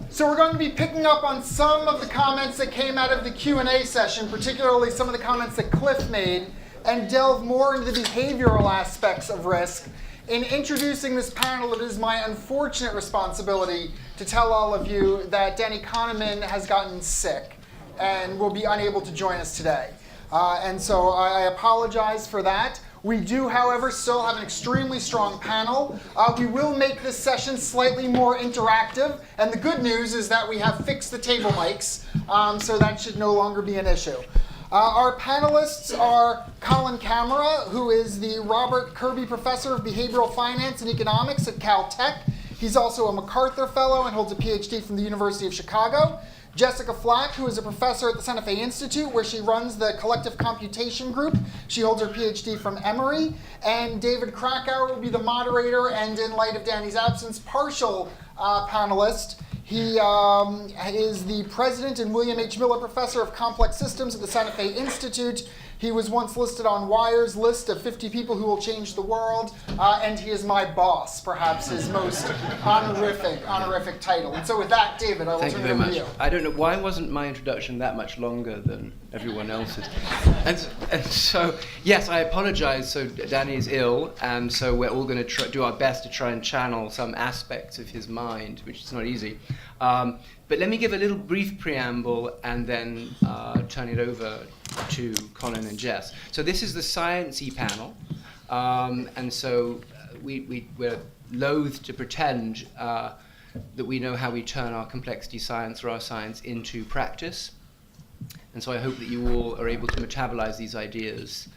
So we're going to be picking up on some of the comments that came out of the Q&A session, particularly some of the comments that Cliff made, and delve more into the behavioral aspects of risk. In introducing this panel, it is my unfortunate responsibility to tell all of you that Danny Kahneman has gotten sick and will be unable to join us today. And so I apologize for that. We do, however, still have an extremely strong panel. We will make this session slightly more interactive. And the good news is that we have fixed the table mics, so that should no longer be an issue. Our panelists are Colin Camara, who is the Robert Kirby Professor of Behavioral Finance and Economics at Caltech. He's also a MacArthur Fellow and holds a PhD from the University of Chicago. Jessica Flack, who is a professor at the Santa Fe Institute, where she runs the Collective Computation Group. She holds her PhD from Emory. And David Krakauer will be the moderator and, in light of Danny's absence, partial panelist. He is the president and William H. Miller Professor of Complex Systems at the Santa Fe Institute. He was once listed on Wired's list of 50 people who will change the world, and he is my boss, perhaps his most honorific title. And so with that, David, I will turn it over to you. I don't know, why wasn't my introduction that much longer than everyone else's? And so, yes, I apologize. So Danny is ill, and so we're all going to do our best to try and channel some aspects of his mind, which is not easy. But let me give a little brief preamble and then turn it over to Colin and Jess. So this is the Science-y panel, and so we're loath to pretend that we know how we turn our complexity science or our science into practice. And so I hope that you all are able to metabolize these ideas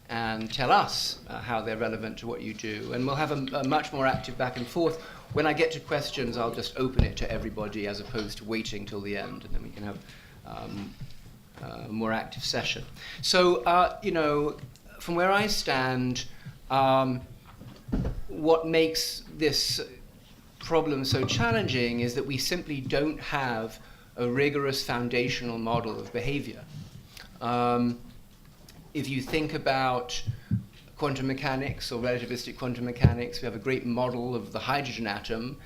and tell us how they're relevant to what you do. And we'll have a much more active back and forth. When I get to questions, I'll just open it to everybody as opposed to waiting till the end, and then we can have a more active session. So, from where I stand, what makes this problem so challenging is that we simply don't have a rigorous foundational model of behavior. If you think about quantum mechanics or relativistic quantum mechanics, we have a great model of the hydrogen atom,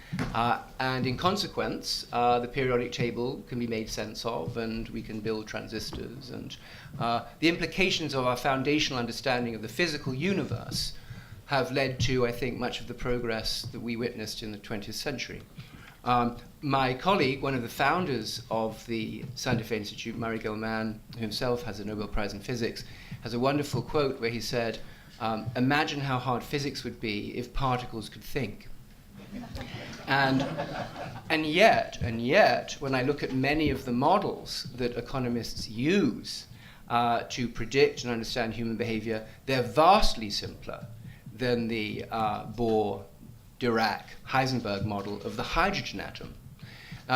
and in consequence, the periodic table can be made sense of, and we can build transistors. And the implications of our foundational understanding of the physical universe have led to, I think, much of the progress that we witnessed in the 20th century. My colleague, one of the founders of the Santa Fe Institute, Murray Gell-Mann, who himself has a Nobel Prize in Physics, has a wonderful quote where he said, imagine how hard physics would be if particles could think. And yet, when I look at many of the models that economists use to predict and understand human behavior, they're vastly simpler than the Bohr, Dirac, Heisenberg model of the hydrogen atom.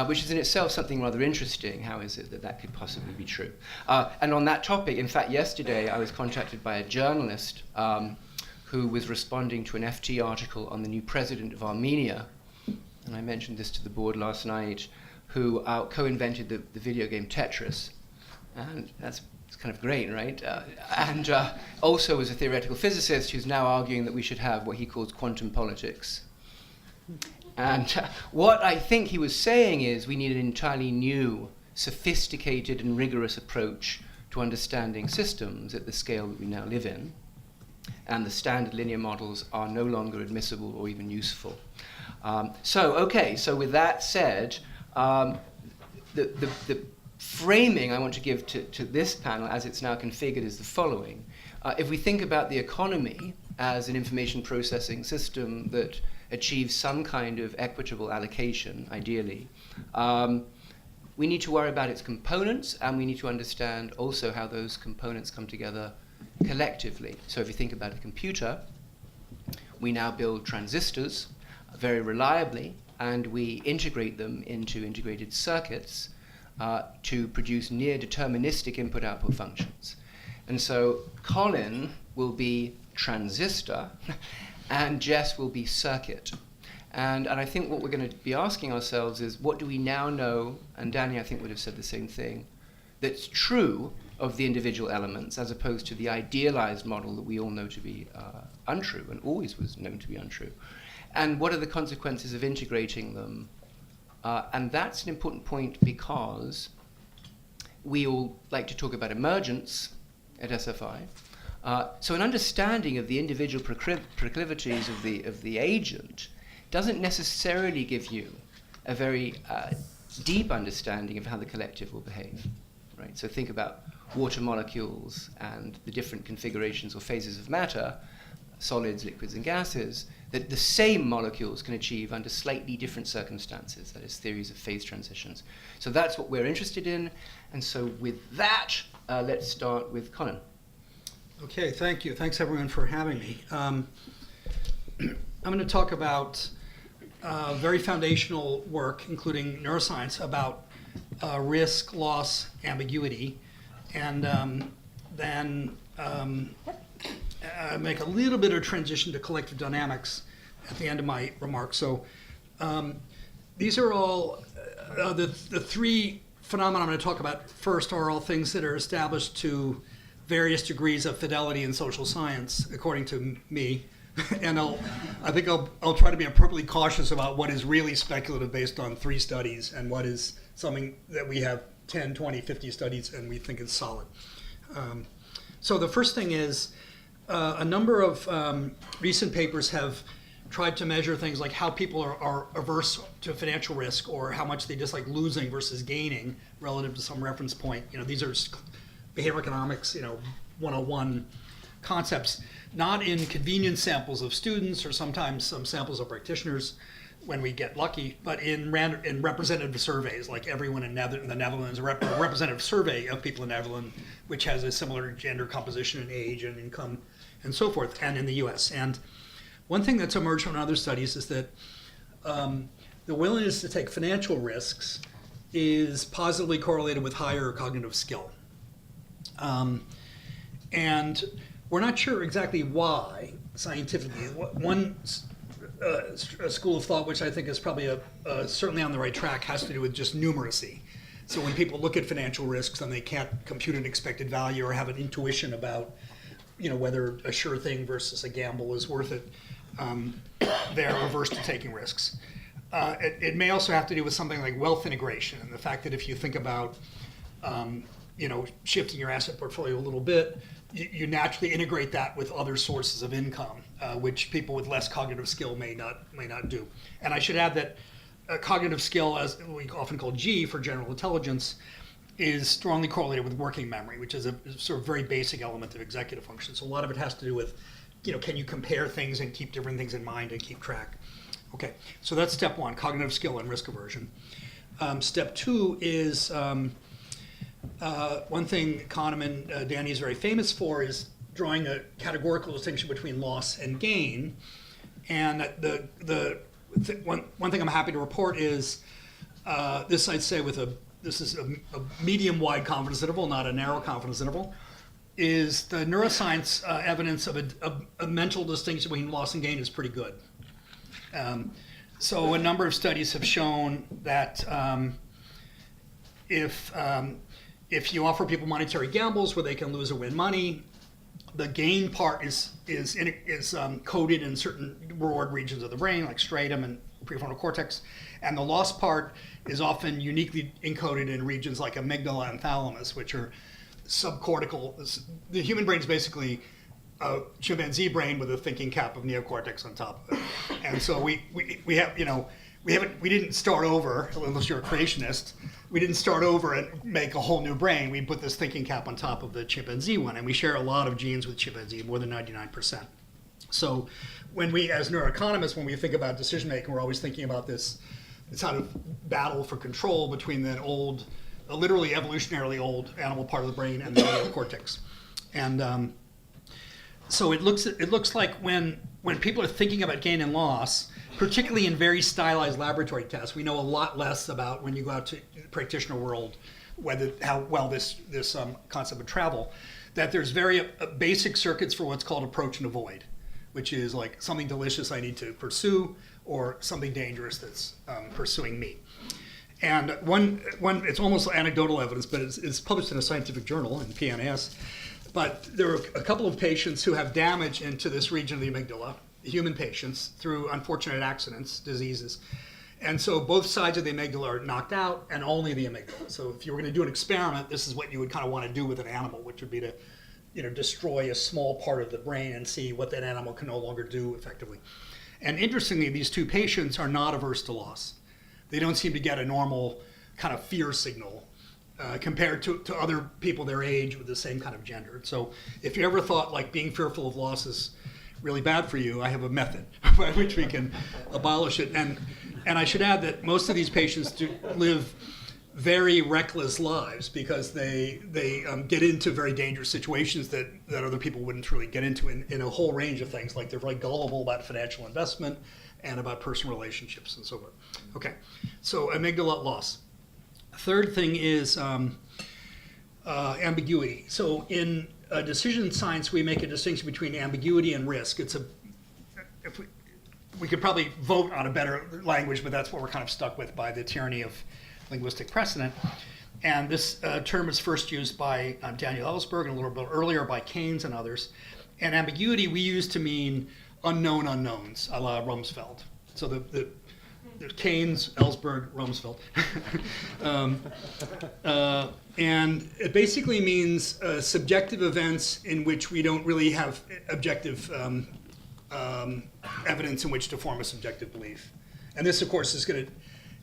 Which is in itself something rather interesting. How is it that that could possibly be true? And on that topic, in fact, yesterday I was contacted by a journalist who was responding to an FT article on the new president of Armenia, and I mentioned this to the board last night, who co-invented the video game Tetris, and it's kind of great, right? And also was a theoretical physicist who's now arguing that we should have what he calls quantum politics. And what I think he was saying is we need an entirely new, sophisticated and rigorous approach to understanding systems at the scale that we now live in. And the standard linear models are no longer admissible or even useful. So with that said, the framing I want to give to this panel as it's now configured is the following. If we think about the economy as an information processing system that achieves some kind of equitable allocation, ideally, we need to worry about its components, and we need to understand also how those components come together collectively. So if you think about a computer, we now build transistors very reliably, and we integrate them into integrated circuits to produce near deterministic input-output functions. And so Colin will be transistor, and Jess will be circuit. And I think what we're going to be asking ourselves is, what do we now know, and Danny I think would have said the same thing, that's true of the individual elements as opposed to the idealized model that we all know to be untrue and always was known to be untrue. And what are the consequences of integrating them And that's an important point because we all like to talk about emergence at SFI. So an understanding of the individual proclivities of the agent doesn't necessarily give you a very deep understanding of how the collective will behave. Right? So think about water molecules and the different configurations or phases of matter, solids, liquids, and gases, that the same molecules can achieve under slightly different circumstances, that is, theories of phase transitions. So that's what we're interested in. And so with that, let's start with Conan. Okay, thank you. Thanks, everyone, for having me. I'm going to talk about very foundational work, including neuroscience, about risk, loss, ambiguity, and then make a little bit of transition to collective dynamics at the end of my remarks. So these are all, the three phenomena I'm going to talk about first are all things that are established to various degrees of fidelity in social science, according to me. And I think I'll try to be appropriately cautious about what is really speculative based on 3 studies and what is something that we have 10, 20, 50 studies and we think is solid. So the first thing is a number of recent papers have tried to measure things like how people are averse to financial risk or how much they dislike losing versus gaining relative to some reference point. You know, these are behavioral economics, 101 concepts, not in convenience samples of students or sometimes some samples of practitioners when we get lucky, but in representative surveys, like everyone in the Netherlands, a representative survey of people in the Netherlands, which has a similar gender composition and age and income and so forth, and in the US. And one thing that's emerged from other studies is that the willingness to take financial risks is positively correlated with higher cognitive skill. And we're not sure exactly why, scientifically. One school of thought, which I think is probably certainly on the right track, has to do with just numeracy. So when people look at financial risks and they can't compute an expected value or have an intuition about whether a sure thing versus a gamble is worth it, they're averse to taking risks. It may also have to do with something like wealth integration and the fact that if you think about shifting your asset portfolio a little bit, you naturally integrate that with other sources of income, which people with less cognitive skill may not do. And I should add that cognitive skill, as we often call G for general intelligence, is strongly correlated with working memory, which is a sort of very basic element of executive function. So a lot of it has to do with, can you compare things and keep different things in mind and keep track? Okay, so that's step 1, cognitive skill and risk aversion. Step 2 is one thing Kahneman, Danny is very famous for is drawing a categorical distinction between loss and gain. And one thing I'm happy to report is this I'd say this is a medium-wide confidence interval, not a narrow confidence interval, is the neuroscience evidence of a mental distinction between loss and gain is pretty good. So a number of studies have shown that if you offer people monetary gambles where they can lose or win money, the gain part is coded in certain reward regions of the brain, like striatum and prefrontal cortex, and the loss part is often uniquely encoded in regions like amygdala and thalamus, which are subcortical. The human brain is basically a chimpanzee brain with a thinking cap of neocortex on top of it, and so we didn't start over, unless you're a creationist. We didn't start over and make a whole new brain. We put this thinking cap on top of the chimpanzee one, and we share a lot of genes with chimpanzee, more than 99%. So when we, as neuroeconomists, when we think about decision making, we're always thinking about this kind of battle for control between the old, literally evolutionarily old animal part of the brain and the neocortex. And so it looks like when people are thinking about gain and loss, particularly in very stylized laboratory tests, we know a lot less about when you go out to the practitioner world, how well this concept would travel, that there's very basic circuits for what's called approach and avoid, which is like something delicious I need to pursue or something dangerous that's pursuing me. And one it's almost anecdotal evidence, but it's published in a scientific journal in PNAS. But there are a couple of patients who have damage into this region of the amygdala, human patients, through unfortunate accidents, diseases. And so both sides of the amygdala are knocked out, and only the amygdala. So if you were going to do an experiment, this is what you would kind of want to do with an animal, which would be to, destroy a small part of the brain and see what that animal can no longer do effectively. And interestingly, these two patients are not averse to loss. They don't seem to get a normal kind of fear signal compared to other people their age with the same kind of gender. So if you ever thought like being fearful of loss is really bad for you, I have a method by which we can abolish it. And I should add that most of these patients do live very reckless lives because they get into very dangerous situations that other people wouldn't really get into in a whole range of things. Like they're very gullible about financial investment and about personal relationships and so forth. Okay, so amygdala loss. Third thing is ambiguity. So in decision science, we make a distinction between ambiguity and risk. If we could probably vote on a better language, but that's what we're kind of stuck with by the tyranny of linguistic precedent. And this term is first used by Daniel Ellsberg and a little bit earlier by Keynes and others. And ambiguity we use to mean unknown unknowns, a la Rumsfeld. So the Keynes, Ellsberg, Rumsfeld. And it basically means subjective events in which we don't really have objective evidence in which to form a subjective belief. And this, of course, is going to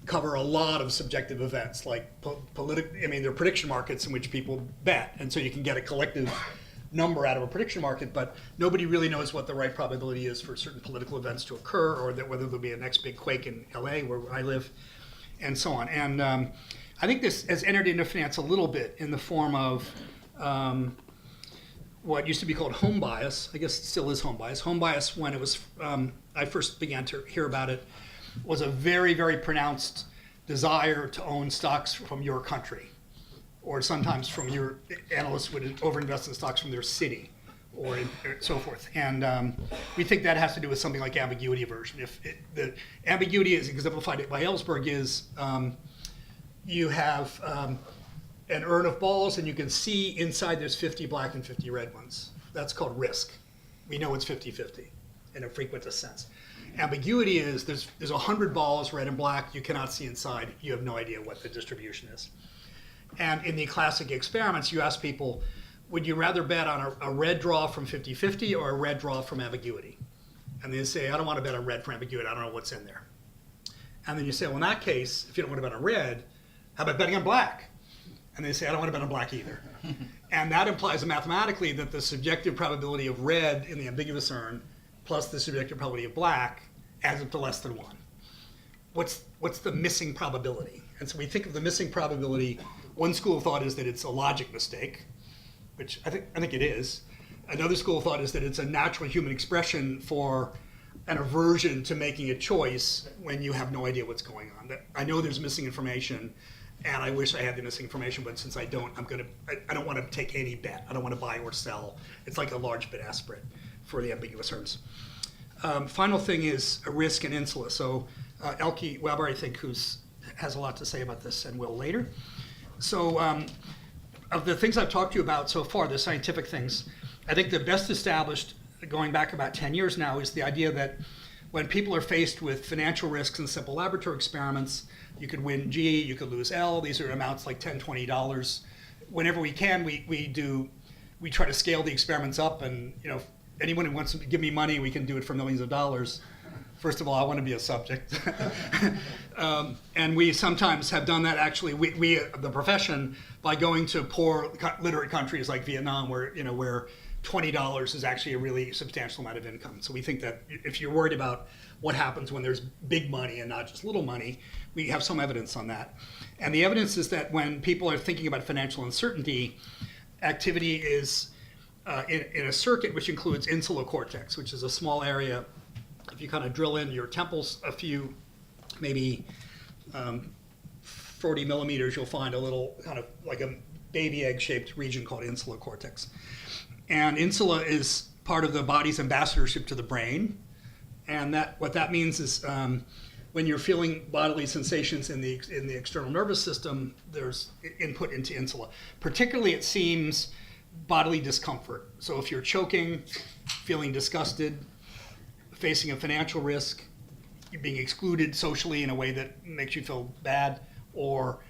cover a lot of subjective events, like there are prediction markets in which people bet, and so you can get a collective number out of a prediction market, but nobody really knows what the right probability is for certain political events to occur, or that whether there'll be a next big quake in LA, where I live, and so on. And I think this has entered into finance a little bit in the form of what used to be called home bias. I guess it still is home bias. Home bias, when it was I first began to hear about it, was a very, very pronounced desire to own stocks from your country, or sometimes from your analysts would overinvest in stocks from their city, or so forth. And we think that has to do with something like ambiguity aversion. The ambiguity is exemplified by Ellsberg is you have an urn of balls and you can see inside there's 50 black and 50 red ones. That's called risk. We know it's 50-50 in a frequentist sense. Ambiguity is there's 100 balls, red and black, you cannot see inside, you have no idea what the distribution is. And in the classic experiments, you ask people, would you rather bet on a red draw from 50-50 or a red draw from ambiguity? And they say, I don't want to bet on red for ambiguity, I don't know what's in there. And then you say, well, in that case, if you don't want to bet on red, how about betting on black? And they say, I don't want to bet on black either. And that implies mathematically that the subjective probability of red in the ambiguous urn plus the subjective probability of black adds up to less than 1. What's the missing probability? And so we think of the missing probability, one school of thought is that it's a logic mistake, which I think it is. Another school of thought is that it's a natural human expression for an aversion to making a choice when you have no idea what's going on. That I know there's missing information, and I wish I had the missing information, but since I don't, I don't want to take any bet. I don't want to buy or sell. It's like a large bid-ask spread for the ambiguous terms. Final thing is a risk and insula. So Elke Weber, I think, has a lot to say about this and will later. So of the things I've talked to you about so far, the scientific things, I think the best established, going back about 10 years now, is the idea that when people are faced with financial risks in simple laboratory experiments, you could win G, you could lose L. These are amounts like $10, $20. Whenever we can, we try to scale the experiments up, and anyone who wants to give me money, we can do it for millions of dollars. First of all, I want to be a subject. And we sometimes have done that actually, we the profession, by going to poor literate countries like Vietnam, where $20 is actually a really substantial amount of income. So we think that if you're worried about what happens when there's big money and not just little money, we have some evidence on that. And the evidence is that when people are thinking about financial uncertainty, activity is in a circuit which includes insular cortex, which is a small area. If you kind of drill in your temples a few, maybe 40 millimeters, you'll find a little kind of like a baby egg-shaped region called insular cortex. And insula is part of the body's ambassadorship to the brain. And what that means is when you're feeling bodily sensations in the external nervous system, there's input into insula. Particularly, it seems bodily discomfort. So if you're choking, feeling disgusted, facing a financial risk, being excluded socially in a way that makes you feel bad, or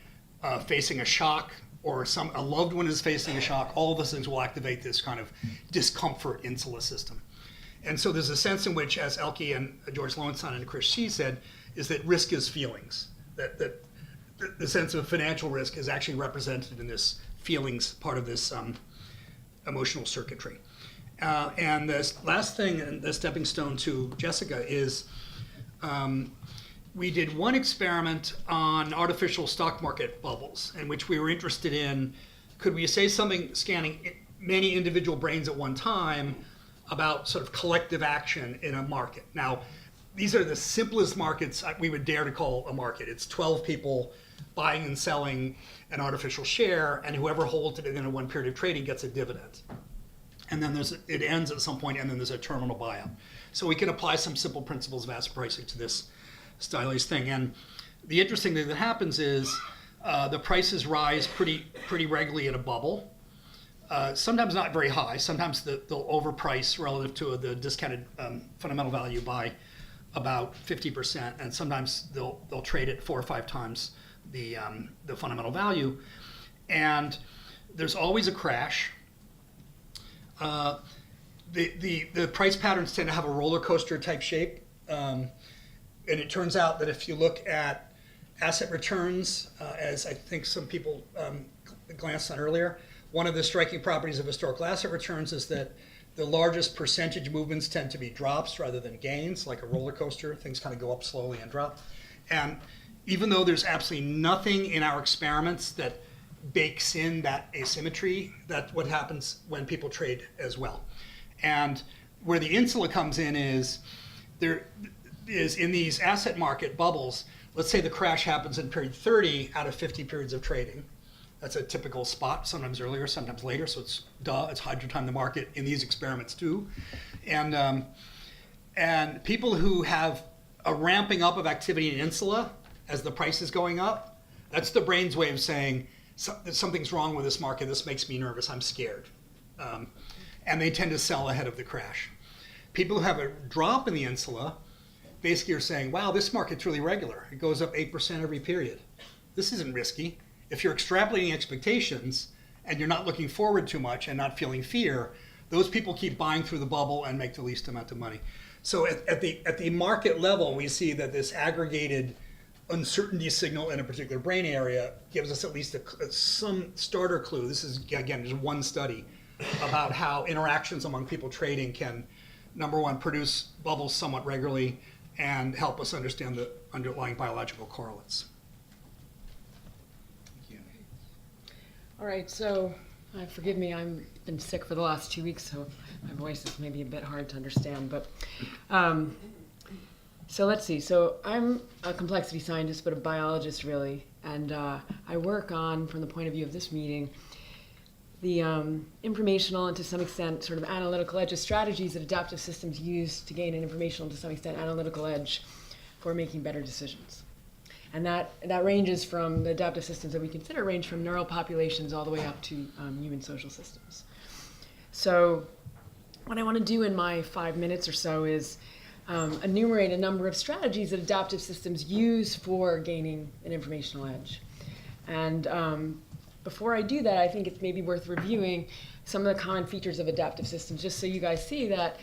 facing a shock, or a loved one is facing a shock. All of those things will activate this kind of discomfort insula system. And so there's a sense in which, as Elke and George Lowenstein and Chris Shih said, is that risk is feelings. That the sense of financial risk is actually represented in this feelings part of this emotional circuitry. And this last thing, and the stepping stone to Jessica, is we did one experiment on artificial stock market bubbles, in which we were interested in, could we say something scanning many individual brains at one time about sort of collective action in a market. Now, these are the simplest markets we would dare to call a market. It's 12 people buying and selling an artificial share, and whoever holds it within a one period of trading gets a dividend. And then it ends at some point, and then there's a terminal buyout. So we can apply some simple principles of asset pricing to this stylized thing. And the interesting thing that happens is the prices rise pretty regularly in a bubble. Sometimes not very high. Sometimes they'll overprice relative to the discounted fundamental value by about 50%, and sometimes they'll trade at 4 or 5 times the fundamental value. And there's always a crash. The price patterns tend to have a roller coaster type shape, and it turns out that if you look at asset returns, as I think some people glanced on earlier, one of the striking properties of historical asset returns is that the largest percentage movements tend to be drops rather than gains, like a roller coaster. Things kind of go up slowly and drop. And even though there's absolutely nothing in our experiments that bakes in that asymmetry, that's what happens when people trade as well. And where the insula comes in is there is in these asset market bubbles, let's say the crash happens in period 30 out of 50 periods of trading. That's a typical spot, sometimes earlier, sometimes later, so it's hard to time the market in these experiments too. And people who have a ramping up of activity in insula as the price is going up, that's the brain's way of saying, something's wrong with this market, this makes me nervous, I'm scared. And they tend to sell ahead of the crash. People who have a drop in the insula basically are saying, wow, this market's really regular. It goes up 8% every period. This isn't risky. If you're extrapolating expectations and you're not looking forward too much and not feeling fear, those people keep buying through the bubble and make the least amount of money. So at the market level, we see that this aggregated uncertainty signal in a particular brain area gives us at least some starter clue. This is, again, just one study about how interactions among people trading can, number one, produce bubbles somewhat regularly and help us understand the underlying biological correlates. All right, so forgive me, I've been sick for the last 2 weeks, so my voice is maybe a bit hard to understand. But so let's see. So I'm a complexity scientist, but a biologist really, and I work on, from the point of view of this meeting, the informational and to some extent sort of analytical edge of strategies that adaptive systems use to gain an informational and to some extent analytical edge for making better decisions. And that ranges from the adaptive systems that we consider range from neural populations all the way up to human social systems. So what I want to do in my 5 minutes or so is enumerate a number of strategies that adaptive systems use for gaining an informational edge. And before I do that, I think it's maybe worth reviewing some of the common features of adaptive systems, just so you guys see that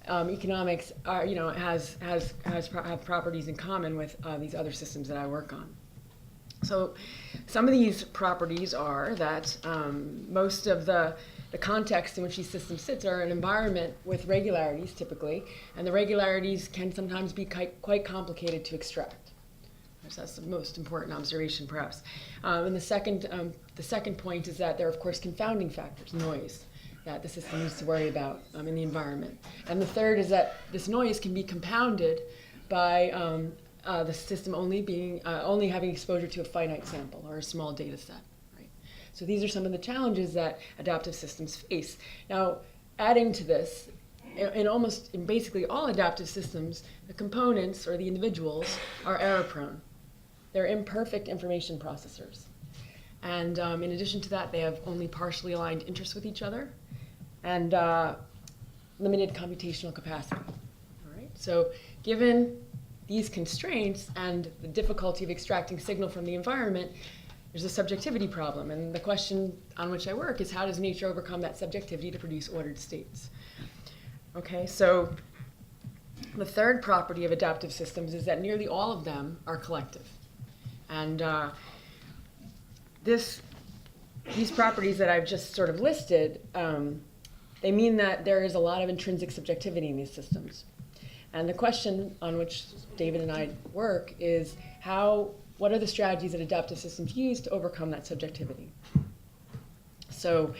economics are, have properties in common with these other systems that I work on. So some of these properties are that most of the context in which these systems sit are an environment with regularities typically, and the regularities can sometimes be quite complicated to extract. So that's the most important observation, perhaps. And the second point is that there are, of course, confounding factors, noise, that the system needs to worry about in the environment. And the third is that this noise can be compounded by the system only having exposure to a finite sample or a small data set. Right? So these are some of the challenges that adaptive systems face. Now, adding to this, in basically all adaptive systems, the components or the individuals are error prone. They're imperfect information processors. And in addition to that, they have only partially aligned interests with each other and limited computational capacity. All right? So given these constraints and the difficulty of extracting signal from the environment, there's a subjectivity problem. And the question on which I work is, how does nature overcome that subjectivity to produce ordered states? Okay, so the third property of adaptive systems is that nearly all of them are collective. And these properties that I've just sort of listed, they mean that there is a lot of intrinsic subjectivity in these systems. And the question on which David and I work is what are the strategies that adaptive systems use to overcome that subjectivity? So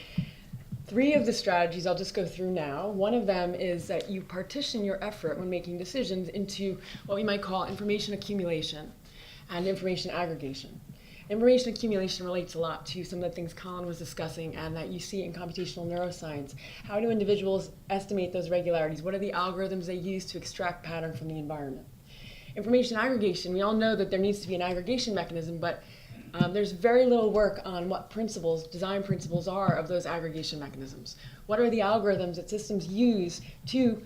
3 of the strategies I'll just go through now. One of them is that you partition your effort when making decisions into what we might call information accumulation and information aggregation. Information accumulation relates a lot to some of the things Colin was discussing and that you see in computational neuroscience. How do individuals estimate those regularities? What are the algorithms they use to extract pattern from the environment? Information aggregation, we all know that there needs to be an aggregation mechanism, but there's very little work on what design principles are of those aggregation mechanisms. What are the algorithms that systems use to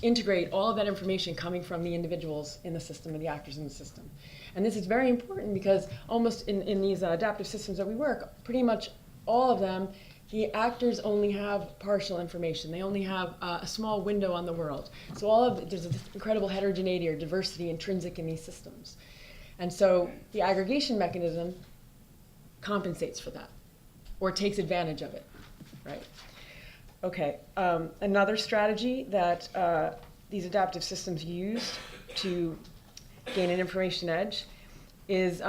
integrate all of that information coming from the individuals in the system and the actors in the system? And this is very important because almost in these adaptive systems that we work, pretty much all of them, the actors only have partial information. They only have a small window on the world. So there's this incredible heterogeneity or diversity intrinsic in these systems. And so the aggregation mechanism compensates for that or takes advantage of it, right? Okay, another strategy that these adaptive systems use to gain an information edge is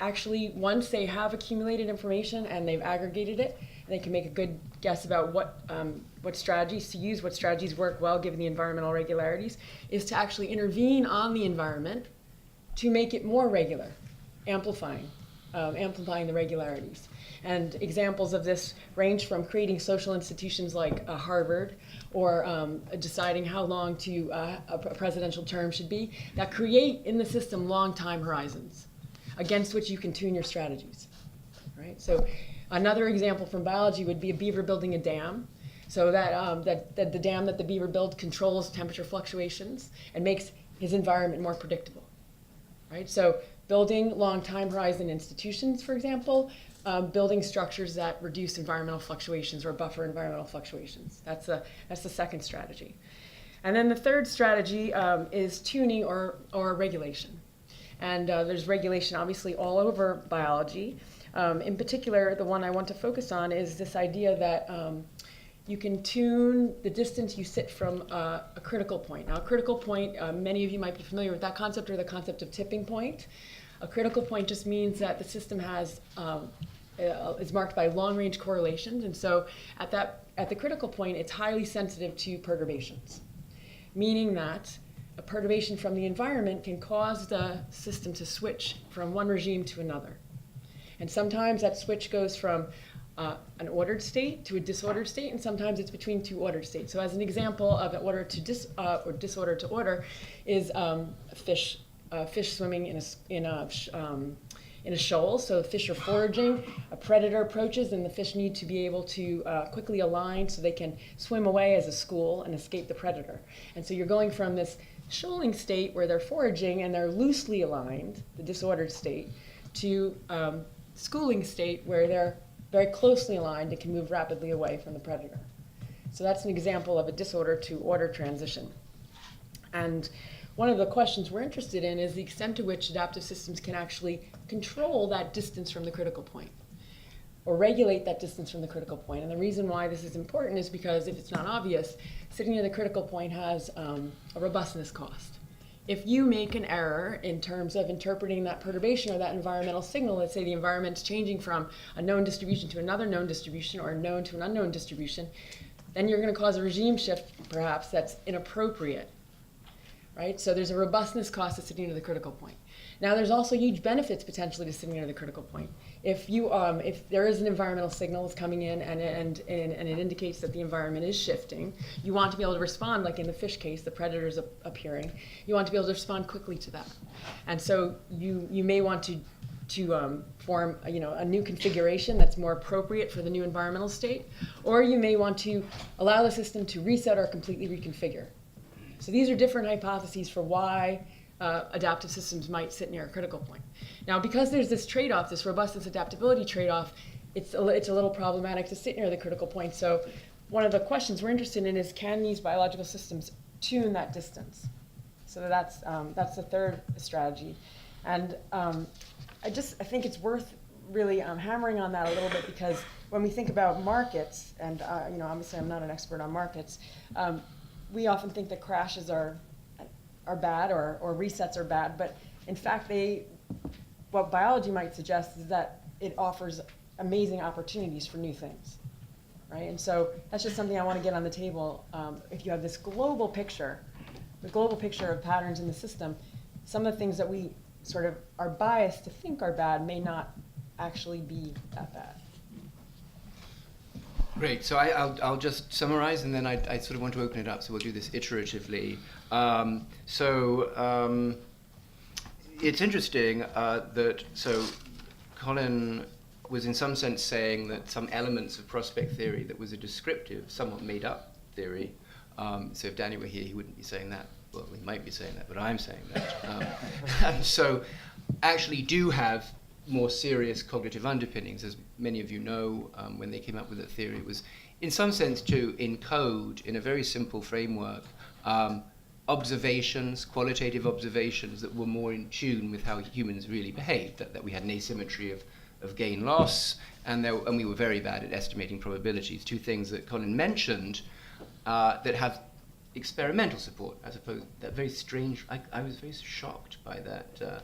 actually once they have accumulated information and they've aggregated it, they can make a good guess about what strategies to use, what strategies work well given the environmental regularities, is to actually intervene on the environment to make it more regular, amplifying the regularities. And examples of this range from creating social institutions like Harvard, or deciding how long a presidential term should be, that create in the system long time horizons against which you can tune your strategies, right? So another example from biology would be a beaver building a dam. So that the dam that the beaver builds controls temperature fluctuations and makes his environment more predictable, right? So building long time horizon institutions, for example, building structures that reduce environmental fluctuations or buffer environmental fluctuations. That's the second strategy. And then the third strategy is tuning or regulation. And there's regulation obviously all over biology. In particular, the one I want to focus on is this idea that you can tune the distance you sit from a critical point. Now, a critical point, many of you might be familiar with that concept or the concept of tipping point. A critical point just means that the system is marked by long-range correlations, and so at the critical point, it's highly sensitive to perturbations, meaning that a perturbation from the environment can cause the system to switch from one regime to another. And sometimes that switch goes from an ordered state to a disordered state, and sometimes it's between 2 ordered states. So as an example of an order to or disorder to order is fish swimming in a shoal. So the fish are foraging, a predator approaches, and the fish need to be able to quickly align so they can swim away as a school and escape the predator. And so you're going from this shoaling state where they're foraging and they're loosely aligned, the disordered state, to schooling state where they're very closely aligned and can move rapidly away from the predator. So that's an example of a disorder to order transition. And one of the questions we're interested in is the extent to which adaptive systems can actually control that distance from the critical point or regulate that distance from the critical point. And the reason why this is important is because if it's not obvious, sitting near the critical point has a robustness cost. If you make an error in terms of interpreting that perturbation or that environmental signal, let's say the environment's changing from a known distribution to another known distribution or a known to an unknown distribution, then you're going to cause a regime shift, perhaps, that's inappropriate, right? So there's a robustness cost to sitting near the critical point. Now, there's also huge benefits potentially to sitting near the critical point. If there is an environmental signal that's coming in and it indicates that the environment is shifting, you want to be able to respond, like in the fish case, the predator's appearing. You want to be able to respond quickly to that. And so you may want to form a new configuration that's more appropriate for the new environmental state, or you may want to allow the system to reset or completely reconfigure. So these are different hypotheses for why adaptive systems might sit near a critical point. Now, because there's this trade-off, this robustness adaptability trade-off, it's a little problematic to sit near the critical point. So one of the questions we're interested in is, can these biological systems tune that distance? So that's the third strategy. And I think it's worth really hammering on that a little bit, because when we think about markets, and obviously I'm not an expert on markets, we often think that crashes are bad or resets are bad, but in fact what biology might suggest is that it offers amazing opportunities for new things, right? And so that's just something I want to get on the table. If you have this global picture, the global picture of patterns in the system, some of the things that we sort of are biased to think are bad may not actually be that bad. Great. So I'll just summarize, and then I sort of want to open it up. So we'll do this iteratively. It's interesting that Colin was in some sense saying that some elements of prospect theory that was a descriptive, somewhat made-up theory. So if Danny were here, he wouldn't be saying that. Well, he might be saying that, but I'm saying that. And so actually do have more serious cognitive underpinnings. As many of you know, when they came up with that theory, it was in some sense to encode in a very simple framework observations, qualitative observations that were more in tune with how humans really behaved, that we had an asymmetry of gain-loss, and we were very bad at estimating probabilities, two things that Colin mentioned that have experimental support, as opposed to that very strange, I was very shocked by that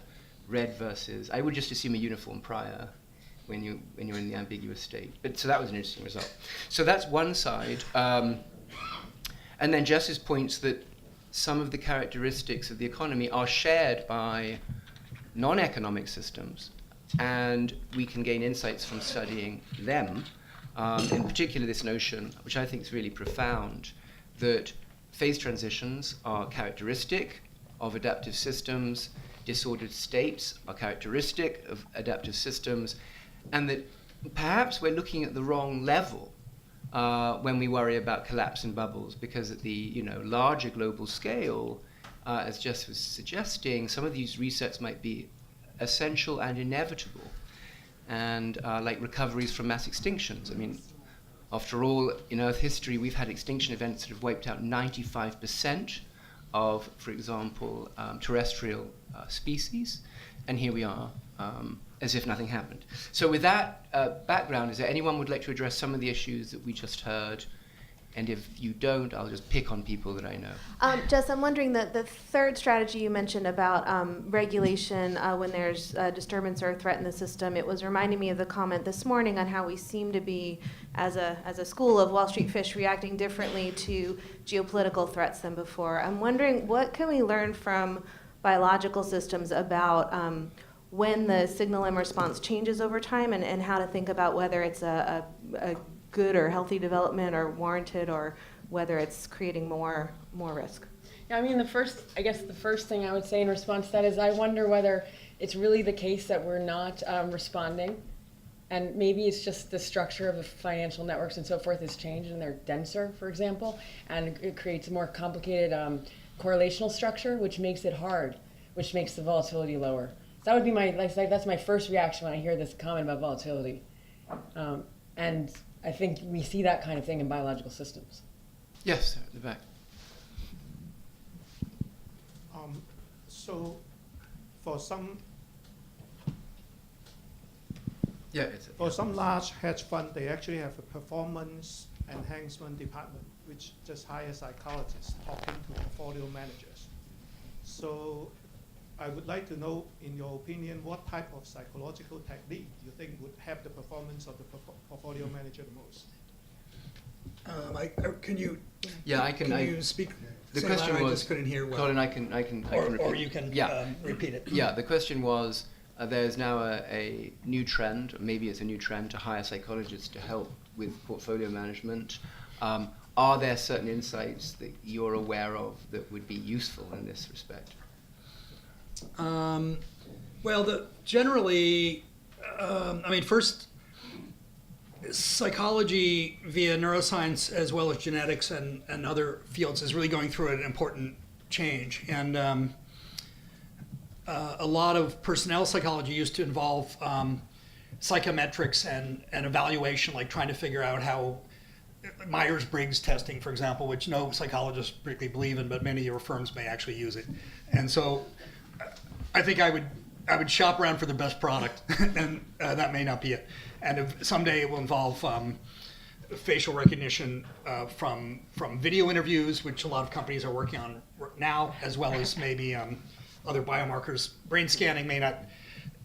red versus, I would just assume a uniform prior when you're in the ambiguous state. But so that was an interesting result. So that's one side. And then Jess's points that some of the characteristics of the economy are shared by non-economic systems, and we can gain insights from studying them. In particular, this notion, which I think is really profound, that phase transitions are characteristic of adaptive systems, disordered states are characteristic of adaptive systems, and that perhaps we're looking at the wrong level when we worry about collapse and bubbles, because at the larger global scale, as Jess was suggesting, some of these resets might be essential and inevitable, and like recoveries from mass extinctions. I mean, after all, in Earth history, we've had extinction events that have wiped out 95% of, for example, terrestrial species, and here we are, as if nothing happened. So with that background, is there anyone would like to address some of the issues that we just heard? And if you don't, I'll just pick on people that I know. Jess, I'm wondering that the third strategy you mentioned about regulation when there's a disturbance or a threat in the system, it was reminding me of the comment this morning on how we seem to be, as a school of Wall Street fish, reacting differently to geopolitical threats than before. I'm wondering, what can we learn from biological systems about when the signal and response changes over time, and how to think about whether it's a good or healthy development or warranted, or whether it's creating more risk? Yeah, I mean, the first thing I would say in response to that is I wonder whether it's really the case that we're not responding, and maybe it's just the structure of the financial networks and so forth has changed and they're denser, for example, and it creates a more complicated correlational structure, which makes it hard, which makes the volatility lower. So that would be that's my first reaction when I hear this comment about volatility. And I think we see that kind of thing in biological systems. Yes, at the back. So for some large hedge fund, they actually have a performance enhancement department, which just hires psychologists talking to portfolio managers. So I would like to know, in your opinion, what type of psychological technique do you think would help the performance of the portfolio manager the most? Can you? Yeah, I can. Can you speak? The say question louder? was, I just couldn't hear well. Colin, I can repeat. Or you can repeat it. Yeah, the question was, there's now a new trend, or maybe it's a new trend, to hire psychologists to help with portfolio management. Are there certain insights that you're aware of that would be useful in this respect? Well, generally, first, psychology via neuroscience as well as genetics and other fields is really going through an important change. And a lot of personnel psychology used to involve psychometrics and evaluation, like trying to figure out how Myers-Briggs testing, for example, which no psychologists particularly believe in, but many of your firms may actually use it. And so I think I would shop around for the best product, and that may not be it. And if someday it will involve facial recognition from video interviews, which a lot of companies are working on now, as well as maybe other biomarkers. Brain scanning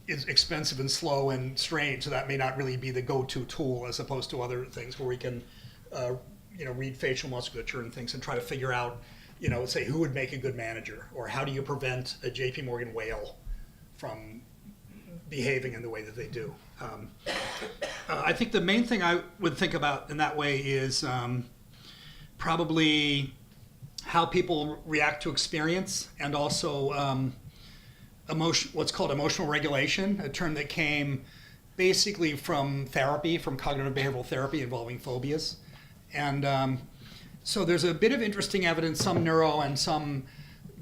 is expensive and slow and strange, so that may not really be the go-to tool as opposed to other things where we can read facial musculature and things and try to figure out, say who would make a good manager, or how do you prevent a JP Morgan whale from behaving in the way that they do. I think the main thing I would think about in that way is probably how people react to experience, and also what's called emotional regulation, a term that came basically from therapy, from cognitive behavioral therapy involving phobias. And so there's a bit of interesting evidence, some neuro and some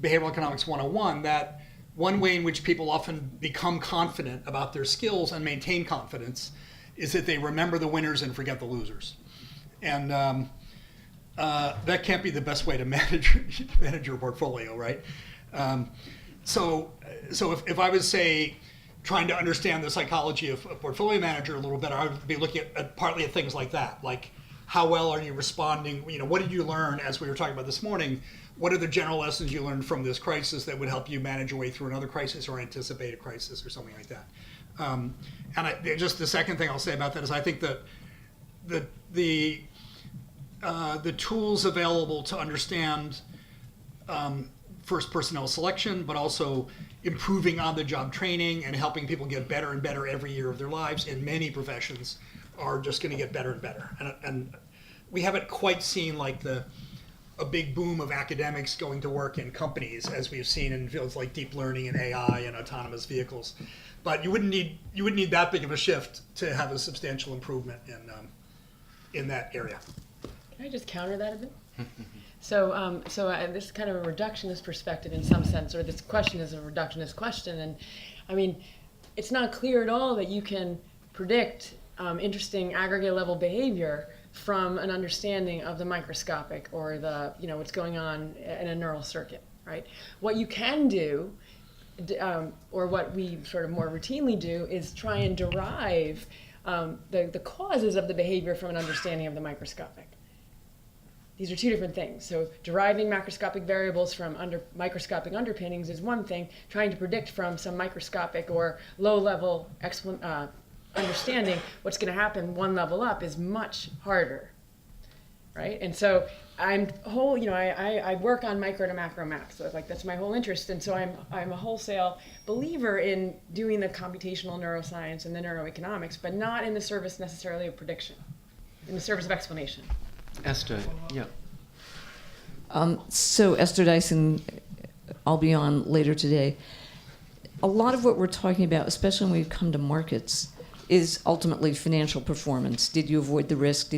behavioral economics 101, that one way in which people often become confident about their skills and maintain confidence is that they remember the winners and forget the losers. And that can't be the best way to manage your portfolio, right? So if I was, say, trying to understand the psychology of a portfolio manager a little bit, I would be looking partly at things like that, like how well are you responding? What did you learn, as we were talking about this morning? What are the general lessons you learned from this crisis that would help you manage your way through another crisis or anticipate a crisis or something like that? And just the second thing I'll say about that is I think that the tools available to understand first personnel selection, but also improving on-the-job training and helping people get better and better every year of their lives in many professions are just going to get better and better. And we haven't quite seen like a big boom of academics going to work in companies as we've seen in fields like deep learning and AI and autonomous vehicles. But you wouldn't need that big of a shift to have a substantial improvement in that area. Can I just counter that a bit? So this is kind of a reductionist perspective in some sense, or this question is a reductionist question. And I mean, it's not clear at all that you can predict interesting aggregate level behavior from an understanding of the microscopic or the, what's going on in a neural circuit, right? What you can do, or what we sort of more routinely do, is try and derive the causes of the behavior from an understanding of the microscopic. These are two different things. So deriving macroscopic variables from microscopic underpinnings is one thing. Trying to predict from some microscopic or low-level understanding what's going to happen one level up is much harder, right? And so I work on micro to macro maps. So that's my whole interest. And so I'm a wholesale believer in doing the computational neuroscience and the neuroeconomics, but not in the service necessarily of prediction, in the service of explanation. Esther, yeah. So Esther Dyson, I'll be on later today. A lot of what we're talking about, especially when we come to markets, is ultimately financial performance. Did you avoid the risk?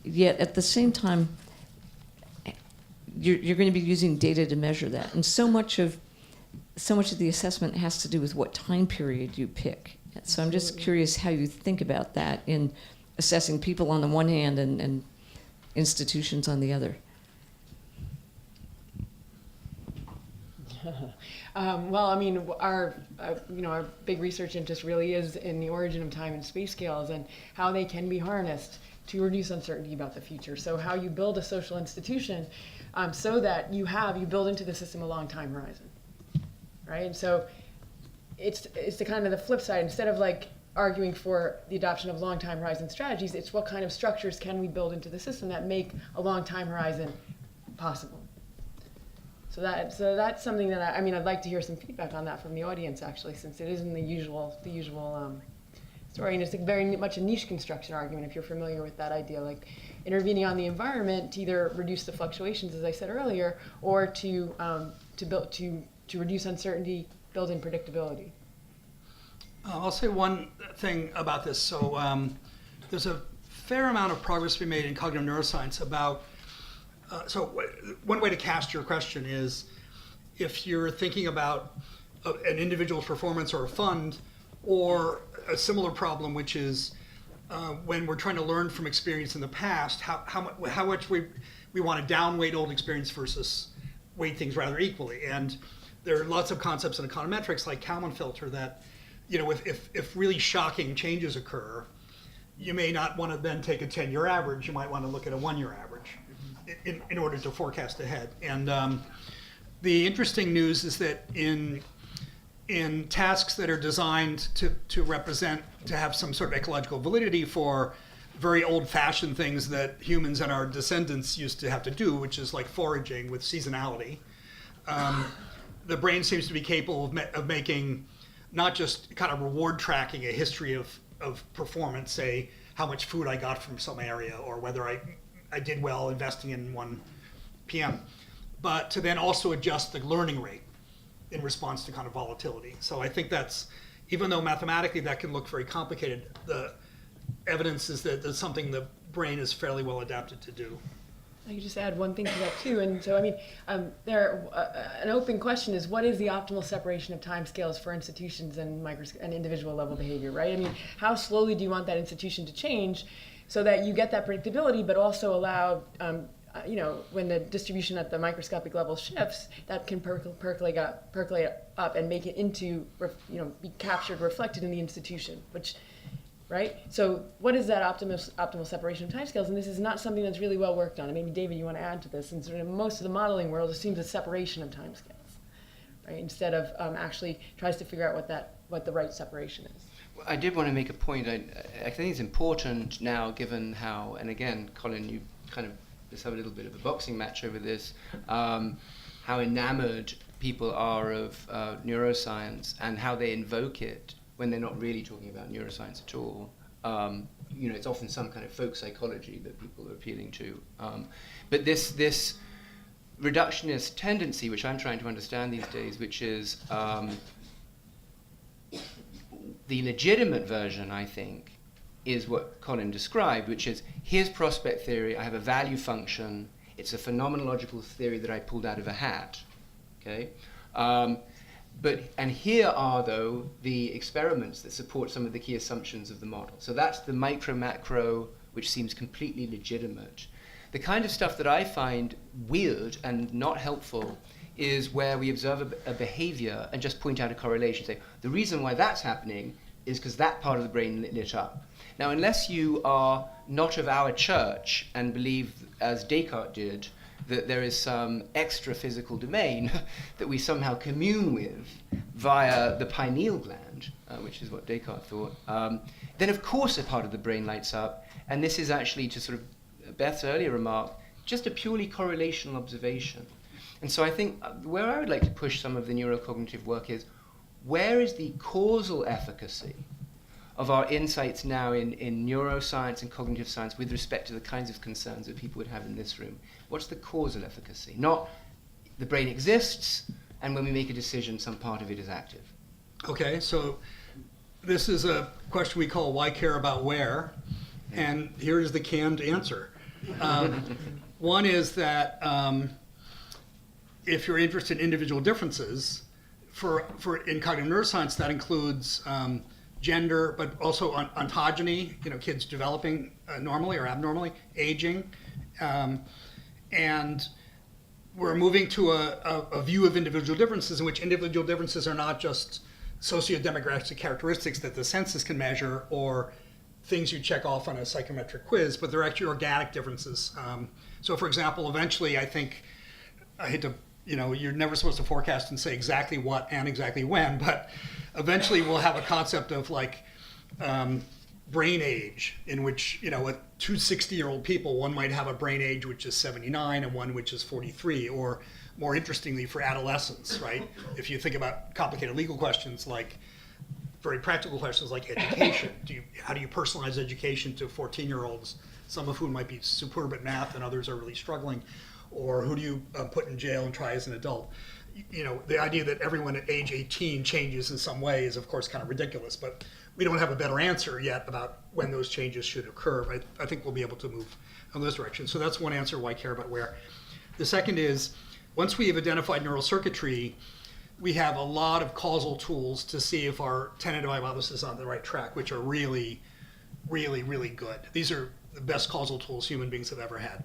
Yet at the same time, you're going to be using data to measure that. And so much of the assessment has to do with what time period you pick. So I'm just curious how you think about that in assessing people on the one hand and institutions on the other. Well, I mean, our big research interest really is in the origin of time and space scales and how they can be harnessed to reduce uncertainty about the future. So how you build a social institution so that you build into the system a long time horizon, right? And so it's the kind of the flip side. Instead of arguing for the adoption of long time horizon strategies, it's what kind of structures can we build into the system that make a long time horizon possible. So that's something that I'd like to hear some feedback on that from the audience, actually, since it isn't the usual story, and it's very much a niche construction argument if you're familiar with that idea, like intervening on the environment to either reduce the fluctuations, as I said earlier, or to reduce uncertainty, build in predictability. I'll say one thing about this. So there's a fair amount of progress to be made in cognitive neuroscience about, so one way to cast your question is, if you're thinking about an individual's performance or a fund, or a similar problem, which is when we're trying to learn from experience in the past, how much we want to downweight old experience versus weight things rather equally. And there are lots of concepts in econometrics like Kalman filter that, if really shocking changes occur, you may not want to then take a 10-year average. You might want to look at a 1-year average in order to forecast ahead. And the interesting news is that in tasks that are designed to have some sort of ecological validity for very old-fashioned things that humans and our descendants used to have to do, which is like foraging with seasonality, the brain seems to be capable of making not just kind of reward tracking a history of performance, say how much food I got from some area or whether I did well investing in 1 PM, but to then also adjust the learning rate in response to kind of volatility. So I think that's, even though mathematically that can look very complicated, the evidence is that there's something the brain is fairly well adapted to do. I could just add one thing to that too, and so an open question is, what is the optimal separation of timescales for institutions and individual level behavior, right? I mean, how slowly do you want that institution to change so that you get that predictability, but also allow, when the distribution at the microscopic level shifts, that can percolate up and make it into, be captured, reflected in the institution, which. Right? So what is that optimal separation of timescales? And this is not something that's really well worked on. And maybe, David, you want to add to this. And sort of most of the modeling world assumes a separation of timescales, right? Instead of actually tries to figure out what the right separation is. Well, I did want to make a point. I think it's important now, given how, and again, Colin, you kind of just have a little bit of a boxing match over this, how enamored people are of neuroscience and how they invoke it when they're not really talking about neuroscience at all. It's often some kind of folk psychology that people are appealing to. But this reductionist tendency, which I'm trying to understand these days, which is the legitimate version, I think, is what Colin described, which is, here's prospect theory, I have a value function, it's a phenomenological theory that I pulled out of a hat, okay? And here are, though, the experiments that support some of the key assumptions of the model. So that's the micro-macro, which seems completely legitimate. The kind of stuff that I find weird and not helpful is where we observe a behavior and just point out a correlation. Say, the reason why that's happening is because that part of the brain lit up. Now, unless you are not of our church and believe, as Descartes did, that there is some extra physical domain that we somehow commune with via the pineal gland, which is what Descartes thought, then of course a part of the brain lights up. And this is actually, to sort of Beth's earlier remark, just a purely correlational observation. And so I think where I would like to push some of the neurocognitive work is, where is the causal efficacy of our insights now in neuroscience and cognitive science with respect to the kinds of concerns that people would have in this room? What's the causal efficacy? Not the brain exists, and when we make a decision, some part of it is active. Okay, so this is a question we call why care about where, and here's the canned answer. One is that if you're interested in individual differences, in cognitive neuroscience, that includes gender, but also ontogeny, kids developing normally or abnormally, aging, and we're moving to a view of individual differences in which individual differences are not just socio-demographic characteristics that the census can measure or things you check off on a psychometric quiz, but they're actually organic differences. So for example, eventually I hate to, you're never supposed to forecast and say exactly what and exactly when, but eventually we'll have a concept of brain age in which, with two 60-year-old people, one might have a brain age which is 79 and one which is 43, or more interestingly for adolescents, right? If you think about complicated legal questions, like very practical questions like education, how do you personalize education to 14-year-olds, some of whom might be superb at math and others are really struggling, or who do you put in jail and try as an adult? The idea that everyone at age 18 changes in some way is of course kind of ridiculous, but we don't have a better answer yet about when those changes should occur. But I think we'll be able to move in those directions. So that's one answer, why care about where. The second is, once we have identified neural circuitry, we have a lot of causal tools to see if our tentative hypothesis is on the right track, which are really, really, really good. These are the best causal tools human beings have ever had.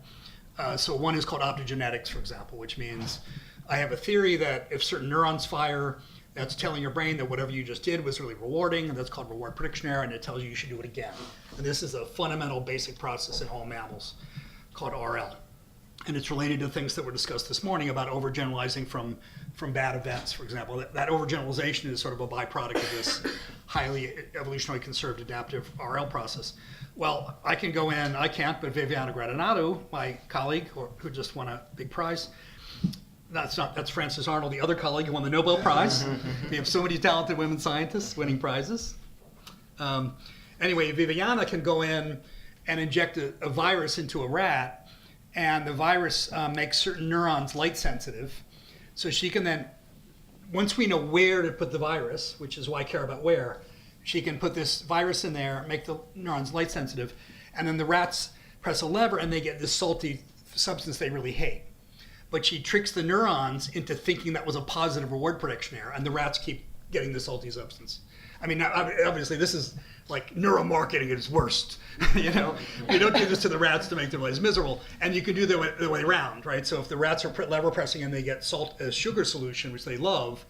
So one is called optogenetics, for example, which means I have a theory that if certain neurons fire, that's telling your brain that whatever you just did was really rewarding, and that's called reward prediction error, and it tells you should do it again. And this is a fundamental basic process in all mammals called RL. And it's related to things that were discussed this morning about overgeneralizing from bad events, for example. That overgeneralization is sort of a byproduct of this highly evolutionarily conserved adaptive RL process. Well, I can go in, I can't, but Viviana Gradinado, my colleague, who just won a big prize, that's Frances Arnold, the other colleague who won the Nobel Prize. We have so many talented women scientists winning prizes. Anyway, Viviana can go in and inject a virus into a rat, and the virus makes certain neurons light sensitive. So she can then, once we know where to put the virus, which is why I care about where, she can put this virus in there, make the neurons light sensitive, and then the rats press a lever and they get this salty substance they really hate. But she tricks the neurons into thinking that was a positive reward prediction error, and the rats keep getting the salty substance. I mean, obviously this is like neuromarketing at its worst. You know, you don't do this to the rats to make their lives miserable, and you can do the way around, right? So if the rats are lever pressing and they get sugar solution, which they love,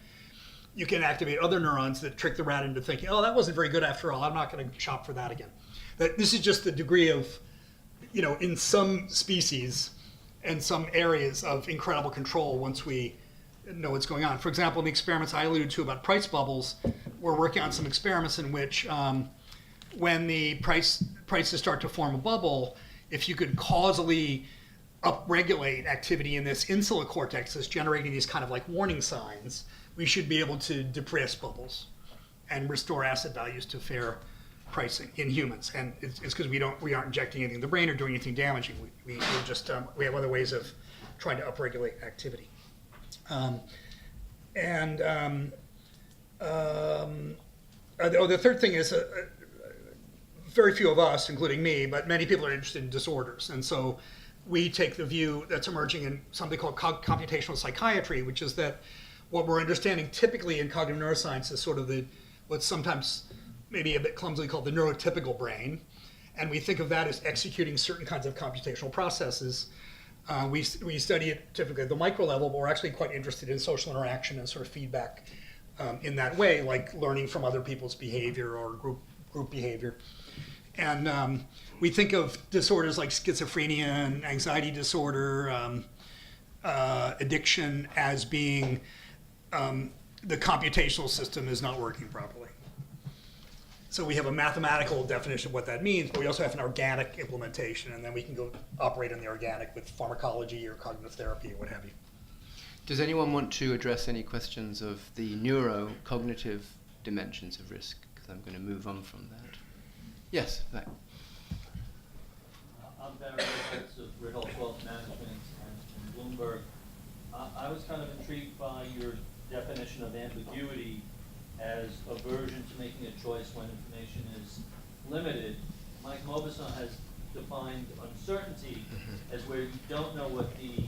you can activate other neurons that trick the rat into thinking, oh, that wasn't very good after all. I'm not going to shop for that again. This is just the degree of, you know, in some species and some areas of incredible control once we know what's going on. For example, in the experiments I alluded to about price bubbles, we're working on some experiments in which when the prices start to form a bubble, if you could causally upregulate activity in this insula cortex that's generating these kind of like warning signs, we should be able to depress bubbles and restore asset values to fair pricing in humans. And it's because we aren't injecting anything in the brain or doing anything damaging. We have other ways of trying to upregulate activity. The third thing is very few of us, including me, but many people are interested in disorders. And so we take the view that's emerging in something called computational psychiatry, which is that what we're understanding typically in cognitive neuroscience is sort of what's sometimes maybe a bit clumsily called the neurotypical brain. And we think of that as executing certain kinds of computational processes. We study it typically at the micro level, but we're actually quite interested in social interaction and sort of feedback in that way, like learning from other people's behavior or group behavior. And we think of disorders like schizophrenia and anxiety disorder, addiction as being the computational system is not working properly. So we have a mathematical definition of what that means, but we also have an organic implementation, and then we can go operate in the organic with pharmacology or cognitive therapy or what have you. Does anyone want to address any questions of the neurocognitive dimensions of risk? Because I'm going to move on from that. Yes, thanks. I'm Barry Richards of Ritholtz Wealth Management and Bloomberg. I was kind of intrigued by your definition of ambiguity as aversion to making a choice when information is limited. Mike Maupassant has defined uncertainty as where you don't know what the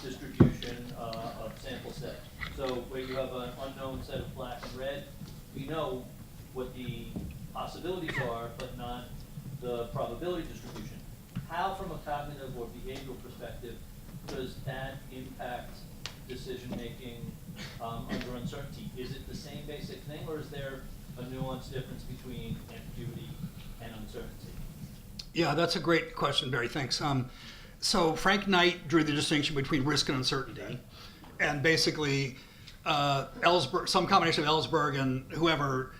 distribution of sample set. So where you have an unknown set of black and red, we know what the possibilities are, but not the probability distribution. How, from a cognitive or behavioral perspective, does that impact decision-making under uncertainty? Is it the same basic thing, or is there a nuanced difference between ambiguity and uncertainty? Yeah, that's a great question, Barry. Thanks. So Frank Knight drew the distinction between risk and uncertainty, and basically Ellsberg, some combination of Ellsberg and whoever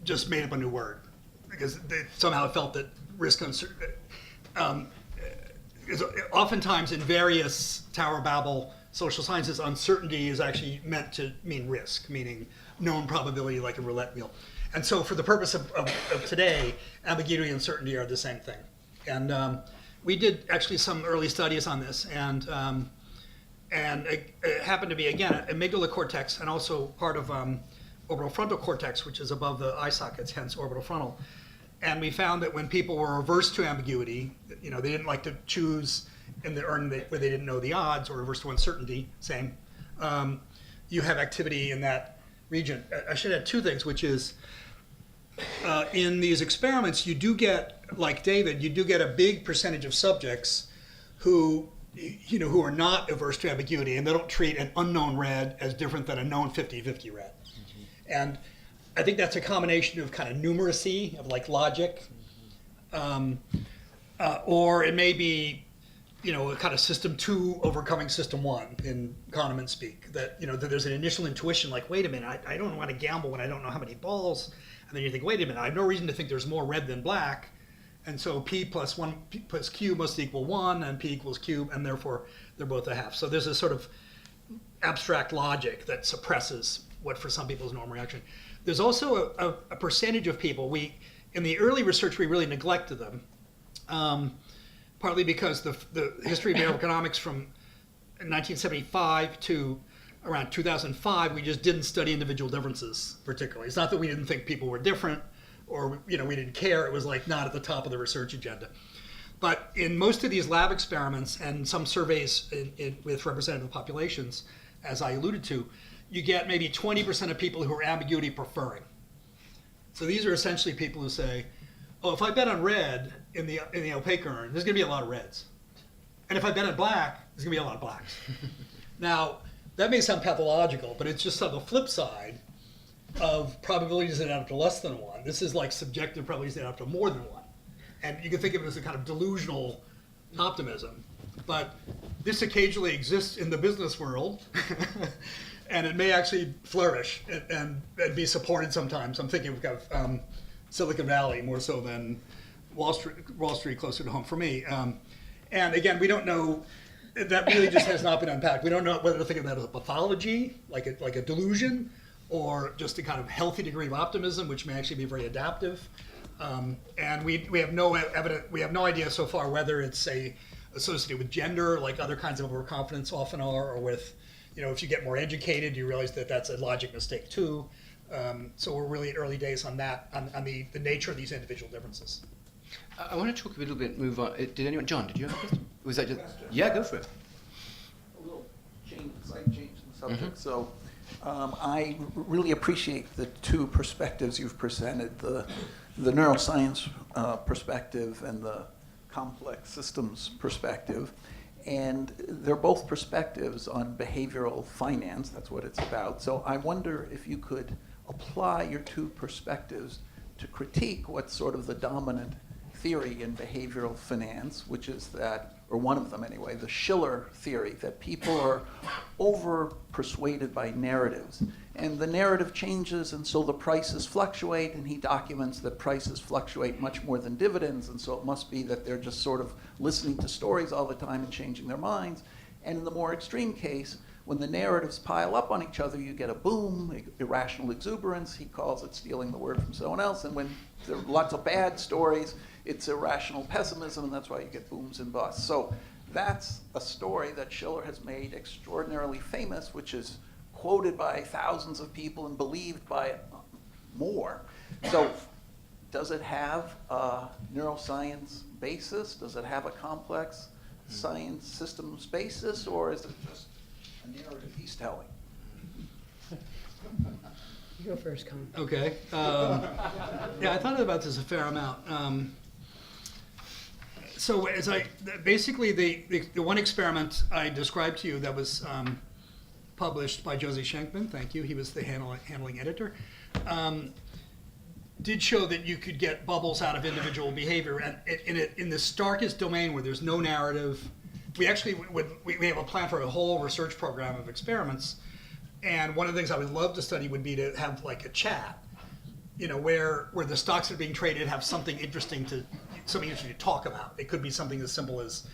just made up a new word because they somehow felt that risk and uncertainty. Oftentimes in various Tower of Babel social sciences, uncertainty is actually meant to mean risk, meaning known probability like a roulette wheel. And so for the purpose of today, ambiguity and uncertainty are the same thing. And we did actually some early studies on this, and it happened to be, again, amygdala cortex and also part of orbital frontal cortex, which is above the eye sockets, hence orbital frontal. And we found that when people were averse to ambiguity, you know, they didn't like to choose in the urn where they didn't know the odds, or averse to uncertainty, same. you have activity in that region. I should add two things, which is in these experiments, you do get, like David, you do get a big percentage of subjects who are not averse to ambiguity, and they don't treat an unknown red as different than a known 50-50 red. And I think that's a combination of kind of numeracy, of like logic, or it may be, a kind of system 2 overcoming system 1 in Kahneman speak. That, that there's an initial intuition like, wait a minute, I don't want to gamble when I don't know how many balls. And then you think, wait a minute, I have no reason to think there's more red than black. And so P plus Q must equal 1, and P equals Q, and therefore they're both a half. So there's a sort of abstract logic that suppresses what for some people is normal reaction. There's also a percentage of people, in the early research we really neglected them, partly because the history of economics from 1975 to around 2005, we just didn't study individual differences particularly. It's not that we didn't think people were different or we didn't care. It was like not at the top of the research agenda. But in most of these lab experiments and some surveys with representative populations, as I alluded to, you get maybe 20% of people who are ambiguity preferring. So these are essentially people who say, oh, if I bet on red in the opaque urn, there's going to be a lot of reds. And if I bet on black, there's going to be a lot of blacks. Now, that may sound pathological, but it's just on the flip side of probabilities that add up to less than 1. This is like subjective probabilities that add up to more than 1. And you can think of it as a kind of delusional optimism. But this occasionally exists in the business world, and it may actually flourish and be supported sometimes. I'm thinking of Silicon Valley more so than Wall Street closer to home for me. And again, we don't know. That really just has not been unpacked. We don't know whether to think of that as a pathology, like a delusion, or just a kind of healthy degree of optimism, which may actually be very adaptive. And we have no idea so far whether it's associated with gender, like other kinds of overconfidence often are, or with, if you get more educated, you realize that that's a logic mistake too. So we're really early days on that, on the nature of these individual differences. I want to talk a little bit, move on. John, did you have a question? Was that just, yeah, go for it. A little slight change in the subject. So I really appreciate the two perspectives you've presented, the neuroscience perspective and the complex systems perspective. And they're both perspectives on behavioral finance. That's what it's about. So I wonder if you could apply your two perspectives to critique what's sort of the dominant theory in behavioral finance, which is that, or one of them anyway, the Schiller theory, that people are over-persuaded by narratives. And the narrative changes, and so the prices fluctuate, and he documents that prices fluctuate much more than dividends, and so it must be that they're just sort of listening to stories all the time and changing their minds. And in the more extreme case, when the narratives pile up on each other, you get a boom, irrational exuberance. He calls it stealing the word from someone else. And when there are lots of bad stories, it's irrational pessimism, and that's why you get booms and busts. So that's a story that Schiller has made extraordinarily famous, which is quoted by thousands of people and believed by more. So does it have a neuroscience basis? Does it have a complex science systems basis, or is it just a narrative he's telling? You go first, Con. Okay. Yeah, I thought about this a fair amount. So basically the one experiment I described to you that was published by Josie Schenkman, thank you, he was the handling editor, did show that you could get bubbles out of individual behavior, and in the starkest domain where there's no narrative. We actually we have a plan for a whole research program of experiments, and one of the things I would love to study would be to have like a chat, where the stocks that are being traded have something interesting to talk about. It could be something as simple as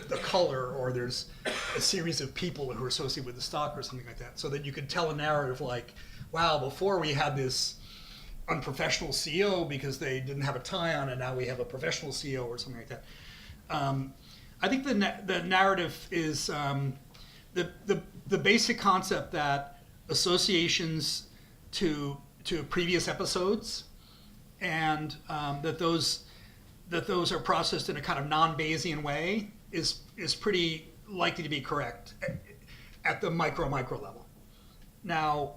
the color, or there's a series of people who are associated with the stock or something like that, so that you could tell a narrative like, wow, before we had this unprofessional CEO because they didn't have a tie on, and now we have a professional CEO or something like that. I think the narrative is the basic concept that associations to previous episodes, and that those are processed in a kind of non-Bayesian way is pretty likely to be correct at the micro level. Now,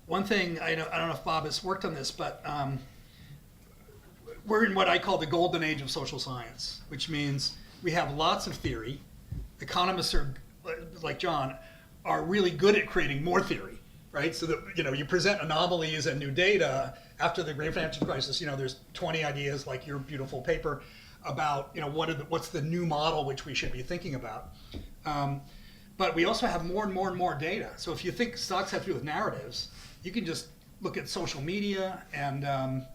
one thing, I don't know if Bob has worked on this, but we're in what I call the golden age of social science, which means we have lots of theory. Economists are, like John, are really good at creating more theory, right? So that, you present anomalies and new data after the great financial crisis, there's 20 ideas, like your beautiful paper, about, what's the new model which we should be thinking about. But we also have more and more and more data. So if you think stocks have to do with narratives, you can just look at social media and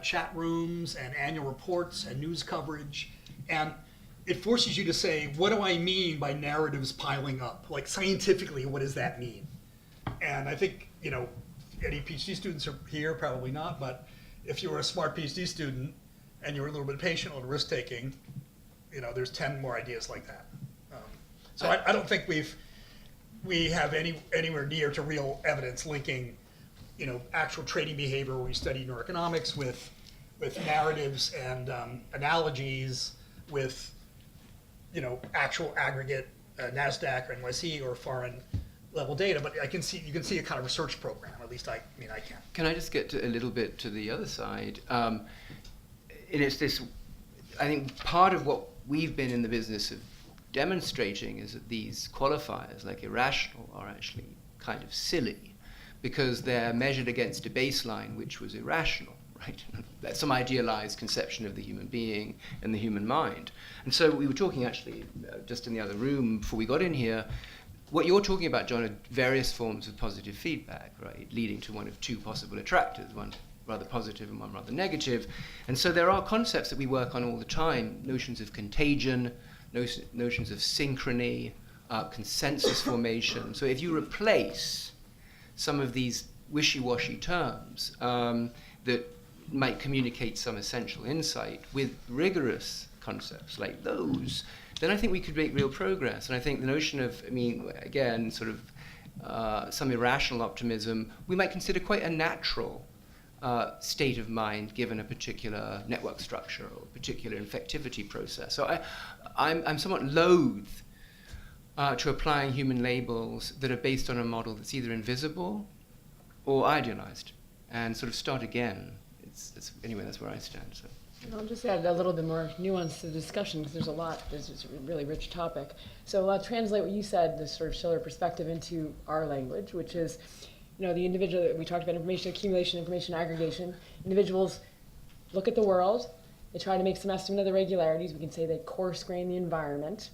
chat rooms and annual reports and news coverage. And it forces you to say, what do I mean by narratives piling up? Like, scientifically, what does that mean? And I think, any PhD students are here, probably not, but if you were a smart PhD student and you were a little bit patient on risk-taking, there's 10 more ideas like that. So I don't think we have anywhere near to real evidence linking, actual trading behavior where we study neuroeconomics with narratives and analogies with, actual aggregate NASDAQ or NYSE or foreign level data. But you can see a kind of research program. At least I can. Can I just get a little bit to the other side? And it's this, I think part of what we've been in the business of demonstrating is that these qualifiers, like irrational, are actually kind of silly because they're measured against a baseline which was irrational, right? That's some idealized conception of the human being and the human mind. And so we were talking actually just in the other room before we got in here. What you're talking about, John, are various forms of positive feedback, right? Leading to one of two possible attractors, one rather positive and one rather negative. And so there are concepts that we work on all the time, notions of contagion, notions of synchrony, consensus formation. So if you replace some of these wishy-washy terms that might communicate some essential insight with rigorous concepts like those, then I think we could make real progress. And I think the notion of, again, sort of some irrational optimism, we might consider quite a natural state of mind given a particular network structure or a particular infectivity process. So I'm somewhat loath to applying human labels that are based on a model that's either invisible or idealized, and sort of start again. Anyway, that's where I stand. So. I'll just add a little bit more nuance to the discussion because there's a lot. It's a really rich topic. So I'll translate what you said, this sort of Schiller perspective, into our language, which is, the individual. We talked about information accumulation, information aggregation. Individuals look at the world. They try to make some estimate of the regularities. We can say they coarse grain the environment,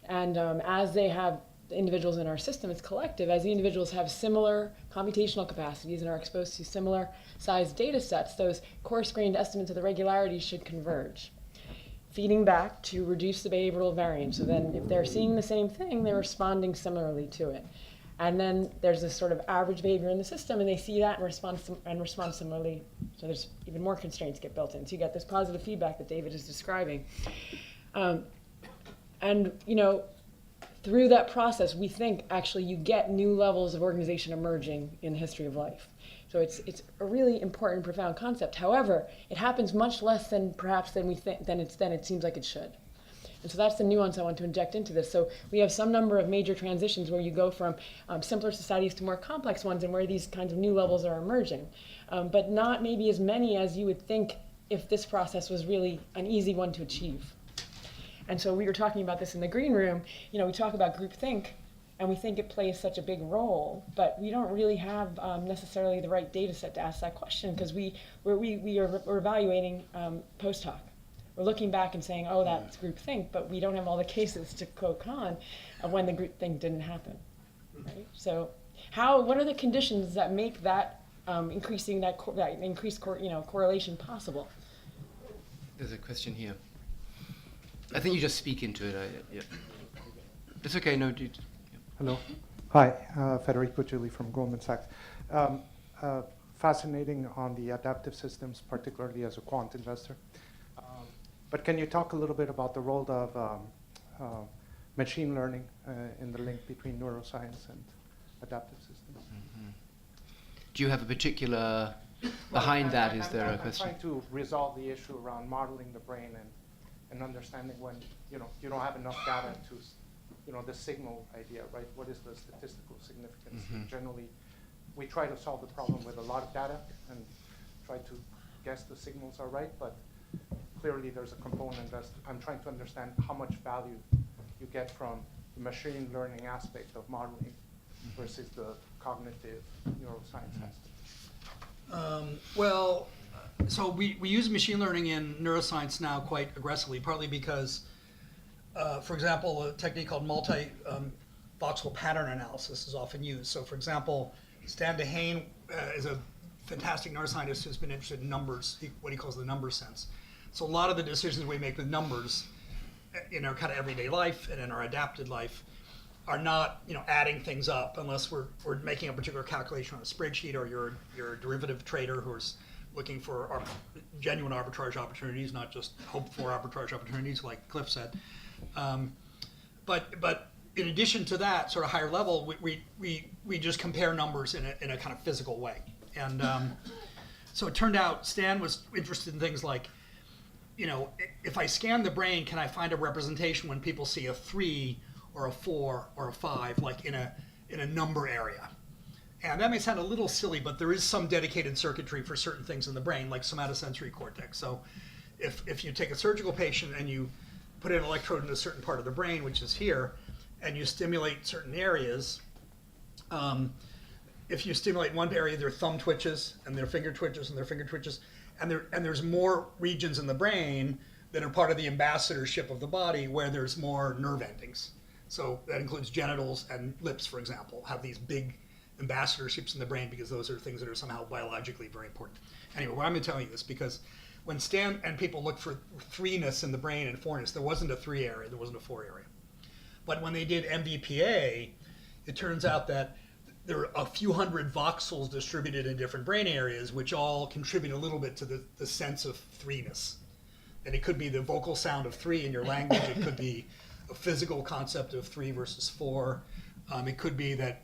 and as they have the individuals in our system, it's collective. As the individuals have similar computational capacities and are exposed to similar sized data sets, those coarse-grained estimates of the regularities should converge, feeding back to reduce the behavioral variance. So then if they're seeing the same thing, they're responding similarly to it. And then there's this sort of average behavior in the system, and they see that and respond similarly. So there's even more constraints get built in. So you get this positive feedback that David is describing. Through that process, we think actually you get new levels of organization emerging in the history of life. So it's a really important, profound concept. However, it happens much less than we think than it seems like it should. And so that's the nuance I want to inject into this. So we have some number of major transitions where you go from simpler societies to more complex ones, and where these kinds of new levels are emerging, but not maybe as many as you would think if this process was really an easy one to achieve. And so we were talking about this in the green room. We talk about groupthink, and we think it plays such a big role, but we don't really have necessarily the right data set to ask that question, because we're evaluating post hoc. We're looking back and saying, oh, that's groupthink, but we don't have all the cases to quote Kahn of when the groupthink didn't happen. Right? So what are the conditions that make that increasing that increased correlation possible? There's a question here. I think you just speak into it. Yeah. It's okay. No, dude. Yeah. Hello. Hi, Federico Giulli from Goldman Sachs. Fascinating on the adaptive systems, particularly as a quant investor. But can you talk a little bit about the role of machine learning in the link between neuroscience and adaptive systems? Mm-hmm. Do you have a particular behind that? Is there a question? I'm trying to resolve the issue around modeling the brain and understanding when you don't have enough data the signal idea, right? What is the statistical significance? Generally, we try to solve the problem with a lot of data and try to guess the signals are right, but clearly there's a component that I'm trying to understand how much value you get from the machine learning aspect of modeling versus the cognitive neuroscience aspect. So we use machine learning in neuroscience now quite aggressively, partly because, for example, a technique called multi-voxel pattern analysis is often used. So for example, Stan DeHaan is a fantastic neuroscientist who's been interested in numbers, what he calls the number sense. So a lot of the decisions we make with numbers in our kind of everyday life and in our adapted life are not, adding things up unless we're making a particular calculation on a spreadsheet, or you're a derivative trader who's looking for genuine arbitrage opportunities, not just hope for arbitrage opportunities, like Cliff said. But in addition to that, sort of higher level, we just compare numbers in a kind of physical way. And so it turned out Stan was interested in things like, if I scan the brain, can I find a representation when people see a 3 or a 4 or a 5, like in a number area? And that may sound a little silly, but there is some dedicated circuitry for certain things in the brain, like somatosensory cortex. So if you take a surgical patient and you put an electrode in a certain part of the brain, which is here, and you stimulate certain areas, if you stimulate one area, their thumb twitches, and their finger twitches, and their finger twitches, and there's more regions in the brain that are part of the ambassadorship of the body where there's more nerve endings. So that includes genitals and lips, for example, have these big ambassadorships in the brain because those are things that are somehow biologically very important. Anyway, why am I telling you this? Because when Stan and people looked for 3-ness in the brain and 4-ness, there wasn't a 3 area, there wasn't a 4 area. But when they did MVPA, it turns out that there are a few hundred voxels distributed in different brain areas, which all contribute a little bit to the sense of 3-ness. And it could be the vocal sound of 3 in your language, it could be a physical concept of 3 versus 4. It could be that,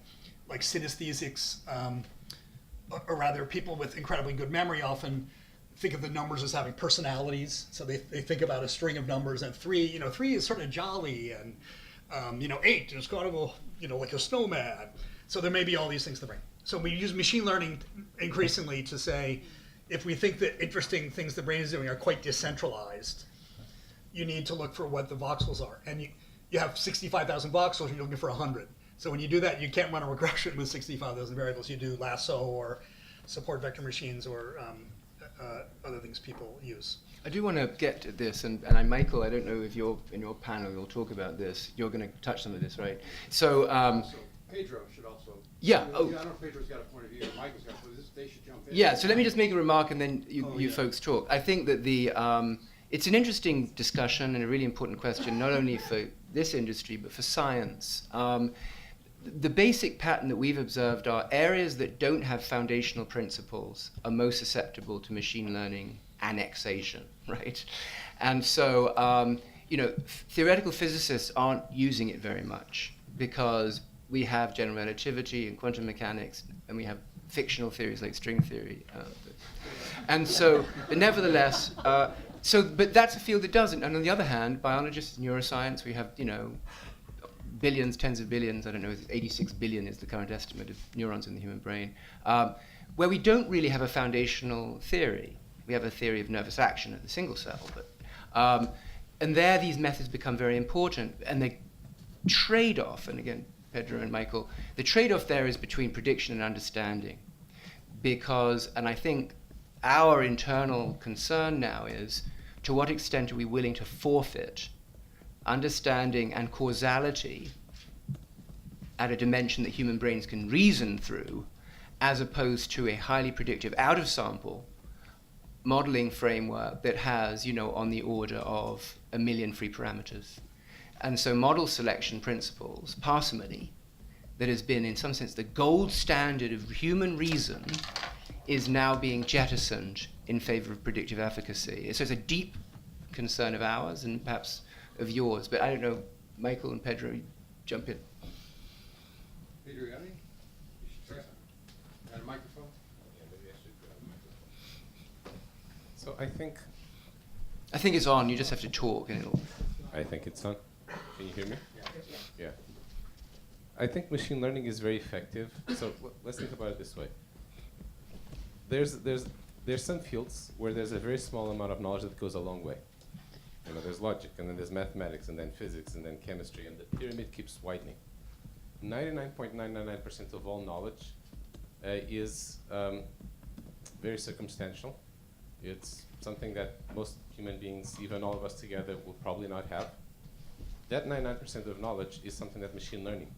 like synesthesics, or rather people with incredibly good memory often think of the numbers as having personalities. So they think about a string of numbers, and 3, 3 is sort of jolly, and 8 is kind of like a snowman. So there may be all these things in the brain. So we use machine learning increasingly to say, if we think that interesting things the brain is doing are quite decentralized, you need to look for what the voxels are. And you have 65,000 voxels, and you're looking for 100. So when you do that, you can't run a regression with 65,000 variables. You do lasso or support vector machines or other things people use. I do want to get at this, and Michael, I don't know if you're in your panel, you'll talk about this. You're going to touch some of this, right? So Pedro should also. Yeah. I don't know if Pedro's got a point of view, or Michael's got a point of view. They should jump in. Yeah. So let me just make a remark, and then you folks talk. I think that it's an interesting discussion and a really important question, not only for this industry but for science. The basic pattern that we've observed are areas that don't have foundational principles are most susceptible to machine learning annexation, right? And so, theoretical physicists aren't using it very much because we have general relativity and quantum mechanics, and we have fictional theories like string theory. And so, but nevertheless, but that's a field that doesn't. And on the other hand, biologists, neuroscience, we have, billions, tens of billions, I don't know, 86 billion is the current estimate of neurons in the human brain, where we don't really have a foundational theory. We have a theory of nervous action at the single cell, and there these methods become very important, and the trade-off, and again, Pedro and Michael, the trade-off there is between prediction and understanding, because, and I think our internal concern now is, to what extent are we willing to forfeit understanding and causality at a dimension that human brains can reason through, as opposed to a highly predictive out-of-sample modeling framework that has, on the order of 1 million free parameters. And so model selection principles, parsimony, that has been in some sense the gold standard of human reason, is now being jettisoned in favor of predictive efficacy. So it's a deep concern of ours and perhaps of yours, but I don't know, Michael and Pedro, jump in. Pedro, you got any? You should try something. Got a microphone? Yeah, maybe I should grab a microphone. So I think it's on, you just have to talk and it'll... I think it's on. Can you hear me? Yeah. Yeah. I think machine learning is very effective. So let's think about it this way. There's some fields where there's a very small amount of knowledge that goes a long way. You know, there's logic, and then there's mathematics, and then physics, and then chemistry, and the pyramid keeps widening. 99.999% of all knowledge is very circumstantial. It's something that most human beings, even all of us together, will probably not have. That 99% of knowledge is something that machine learning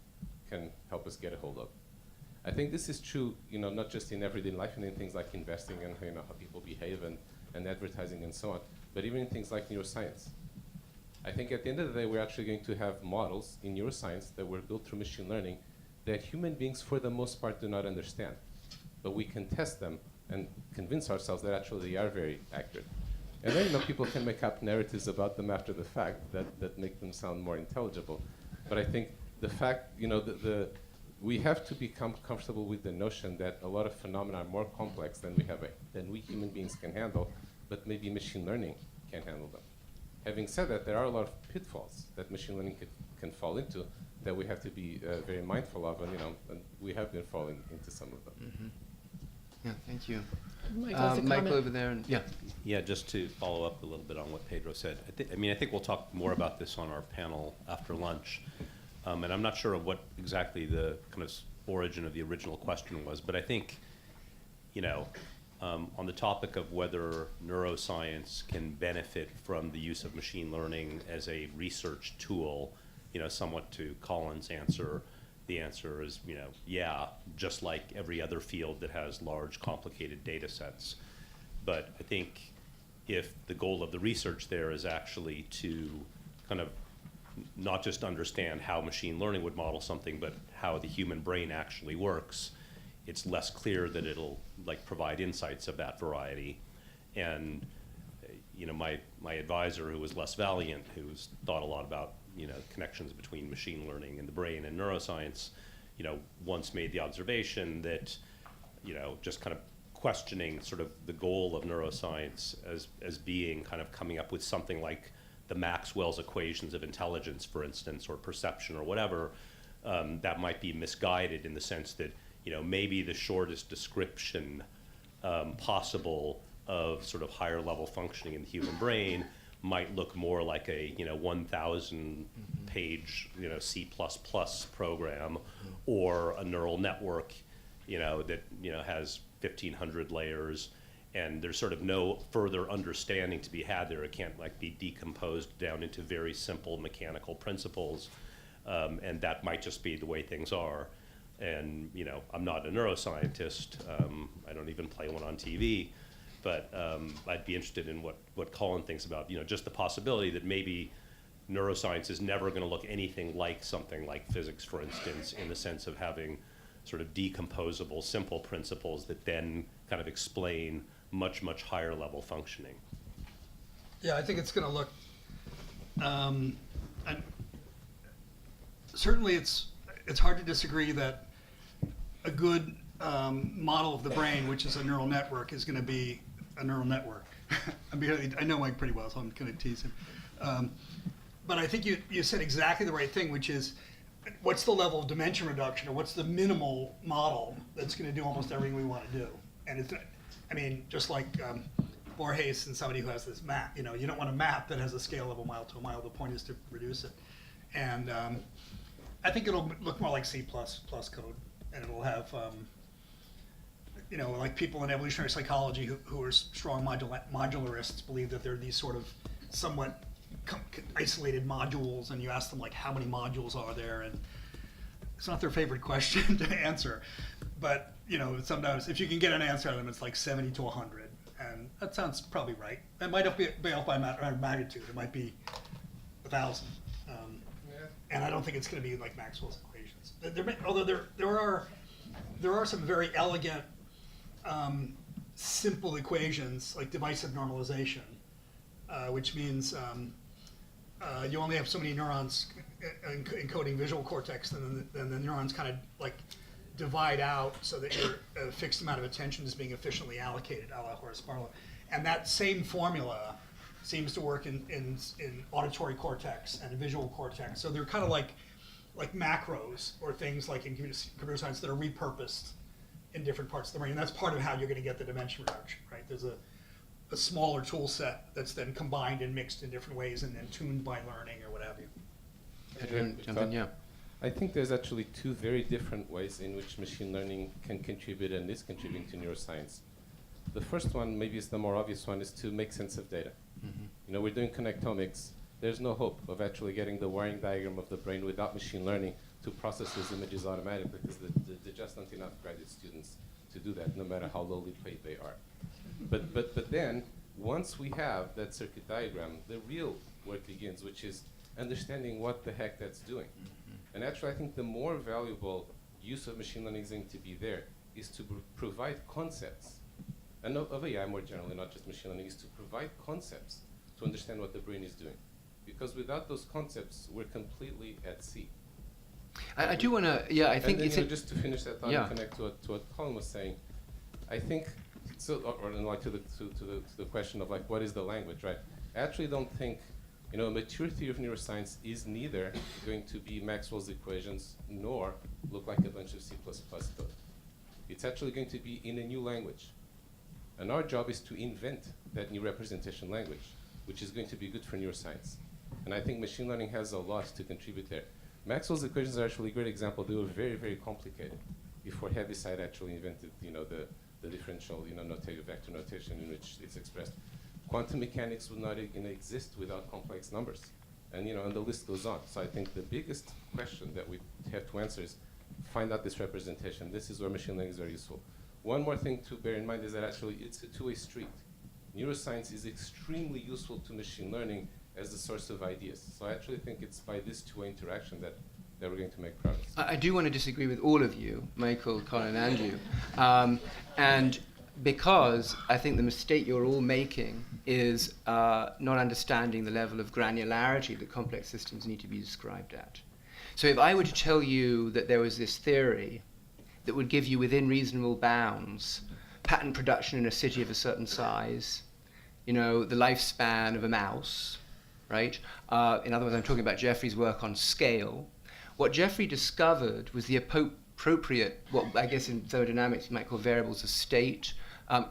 can help us get a hold of. I think this is true, you know, not just in everyday life and in things like investing and, you know, how people behave and advertising and so on, but even in things like neuroscience. I think at the end of the day, we're actually going to have models in neuroscience that were built through machine learning that human beings, for the most part, do not understand. But we can test them and convince ourselves that actually they are very accurate. And then, you know, people can make up narratives about them after the fact that make them sound more intelligible. But I think the fact, you know, we have to become comfortable with the notion that a lot of phenomena are more complex than we human beings can handle, but maybe machine learning can handle them. Having said that, there are a lot of pitfalls that machine learning can fall into that we have to be very mindful of, and, you know, and we have been falling into some of them. Mm-hmm. Yeah, thank you. Mike has a Michael comment. over there, and yeah. Yeah, just to follow up a little bit on what Pedro said. I think we'll talk more about this on our panel after lunch. And I'm not sure of what exactly the kind of origin of the original question was, but I think, you know, on the topic of whether neuroscience can benefit from the use of machine learning as a research tool, you know, somewhat to Colin's answer, the answer is, you know, yeah, just like every other field that has large, complicated data sets. But I think if the goal of the research there is actually to kind of not just understand how machine learning would model something, but how the human brain actually works, it's less clear that it'll like provide insights of that variety. And you know, my advisor, who was Les Valiant, who's thought a lot about, you know, connections between machine learning and the brain and neuroscience, you know, once made the observation that, you know, just kind of questioning sort of the goal of neuroscience as being kind of coming up with something like the Maxwell's equations of intelligence, for instance, or perception or whatever, that might be misguided in the sense that, you know, maybe the shortest description possible of sort of higher level functioning in the human brain might look more like a, you know, 1,000 page, you know, C++ program, or a neural network, you know, that, you know, has 1,500 layers, and there's sort of no further understanding to be had there. It can't like be decomposed down into very simple mechanical principles, and that might just be the way things are. And, you know, I'm not a neuroscientist. I don't even play one on TV. But I'd be interested in what Colin thinks about, you know, just the possibility that maybe neuroscience is never going to look anything like something like physics, for instance, in the sense of having sort of decomposable, simple principles that then kind of explain much, much higher level functioning. Yeah, I think it's going to look, and certainly it's hard to disagree that a good model of the brain, which is a neural network, is going to be a neural network. I know Mike pretty well, so I'm going to tease him. But I think you said exactly the right thing, which is, what's the level of dimension reduction, or what's the minimal model that's going to do almost everything we want to do? And it's, I mean, just like Borges and somebody who has this map, you know, you don't want a map that has a scale of a mile to a mile. The point is to reduce it. And I think it'll look more like C++ code, and it'll have, you know, like people in evolutionary psychology who are strong modularists believe that there are these sort of somewhat isolated modules, and you ask them like how many modules are there, and it's not their favorite question to answer, but you know, sometimes if you can get an answer out of them, it's like 70 to 100, and that sounds probably right. It might not be off by magnitude. It might be 1,000, and I don't think it's going to be like Maxwell's equations. Although there are some very elegant simple equations like divisive normalization, which means you only have so many neurons encoding visual cortex, and then the neurons kind of like divide out so that a fixed amount of attention is being efficiently allocated, a la Horace Barlow. And that same formula seems to work in auditory cortex and visual cortex. So they're kind of like macros or things like in computer science that are repurposed in different parts of the brain. And that's part of how you're going to get the dimension reduction, right? There's a smaller tool set that's then combined and mixed in different ways and then tuned by learning or what have you. Jump in, yeah. I think there's actually two very different ways in which machine learning can contribute and is contributing to neuroscience. The first one, maybe is the more obvious one, is to make sense of data. You know, we're doing connectomics. There's no hope of actually getting the wiring diagram of the brain without machine learning to process those images automatically, because there just aren't enough graduate students to do that, no matter how lowly paid they are. But then, once we have that circuit diagram, the real work begins, which is understanding what the heck that's doing. And actually, I think the more valuable use of machine learning is going to be there is to provide concepts, and of AI more generally, not just machine learning, is to provide concepts to understand what the brain is doing. Because without those concepts, we're completely at sea. I do want to, yeah, I think and then, it's you know, just to finish that thought yeah. and connect to what Colin was saying, I think, so, or like to the question of like, what is the language, right? I actually don't think, you know, a mature theory of neuroscience is neither going to be Maxwell's equations nor look like a bunch of C++ code. It's actually going to be in a new language. And our job is to invent that new representation language, which is going to be good for neuroscience. And I think machine learning has a lot to contribute there. Maxwell's equations are actually a great example. They were very, very complicated before Heaviside actually invented, you know, the differential, you know, vector notation in which it's expressed. Quantum mechanics would not exist without complex numbers. And, you know, and the list goes on. So I think the biggest question that we have to answer is find out this representation. This is where machine learning is very useful. One more thing to bear in mind is that actually it's a two-way street. Neuroscience is extremely useful to machine learning as the source of ideas. So I actually think it's by this two-way interaction that we're going to make progress. I do want to disagree with all of you, Michael, Colin, and you. And because I think the mistake you're all making is not understanding the level of granularity that complex systems need to be described at. So if I were to tell you that there was this theory that would give you within reasonable bounds pattern production in a city of a certain size, you know, the lifespan of a mouse, right? In other words, I'm talking about Jeffrey's work on scale. What Jeffrey discovered was the appropriate, what I guess in thermodynamics you might call variables of state,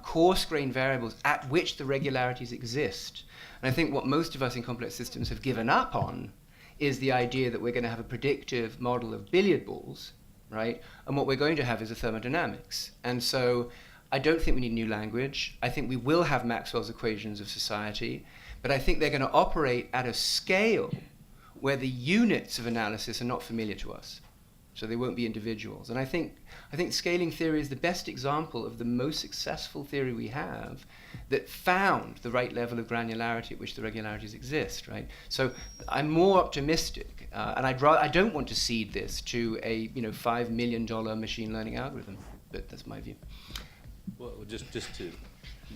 coarse-grained variables at which the regularities exist. And I think what most of us in complex systems have given up on is the idea that we're going to have a predictive model of billiard balls, right? And what we're going to have is a thermodynamics. And so I don't think we need new language. I think we will have Maxwell's equations of society, but I think they're going to operate at a scale where the units of analysis are not familiar to us. So they won't be individuals. And I think scaling theory is the best example of the most successful theory we have that found the right level of granularity at which the regularities exist, right? So I'm more optimistic, and I don't want to cede this to a $5 million machine learning algorithm, but that's my view. Well, just to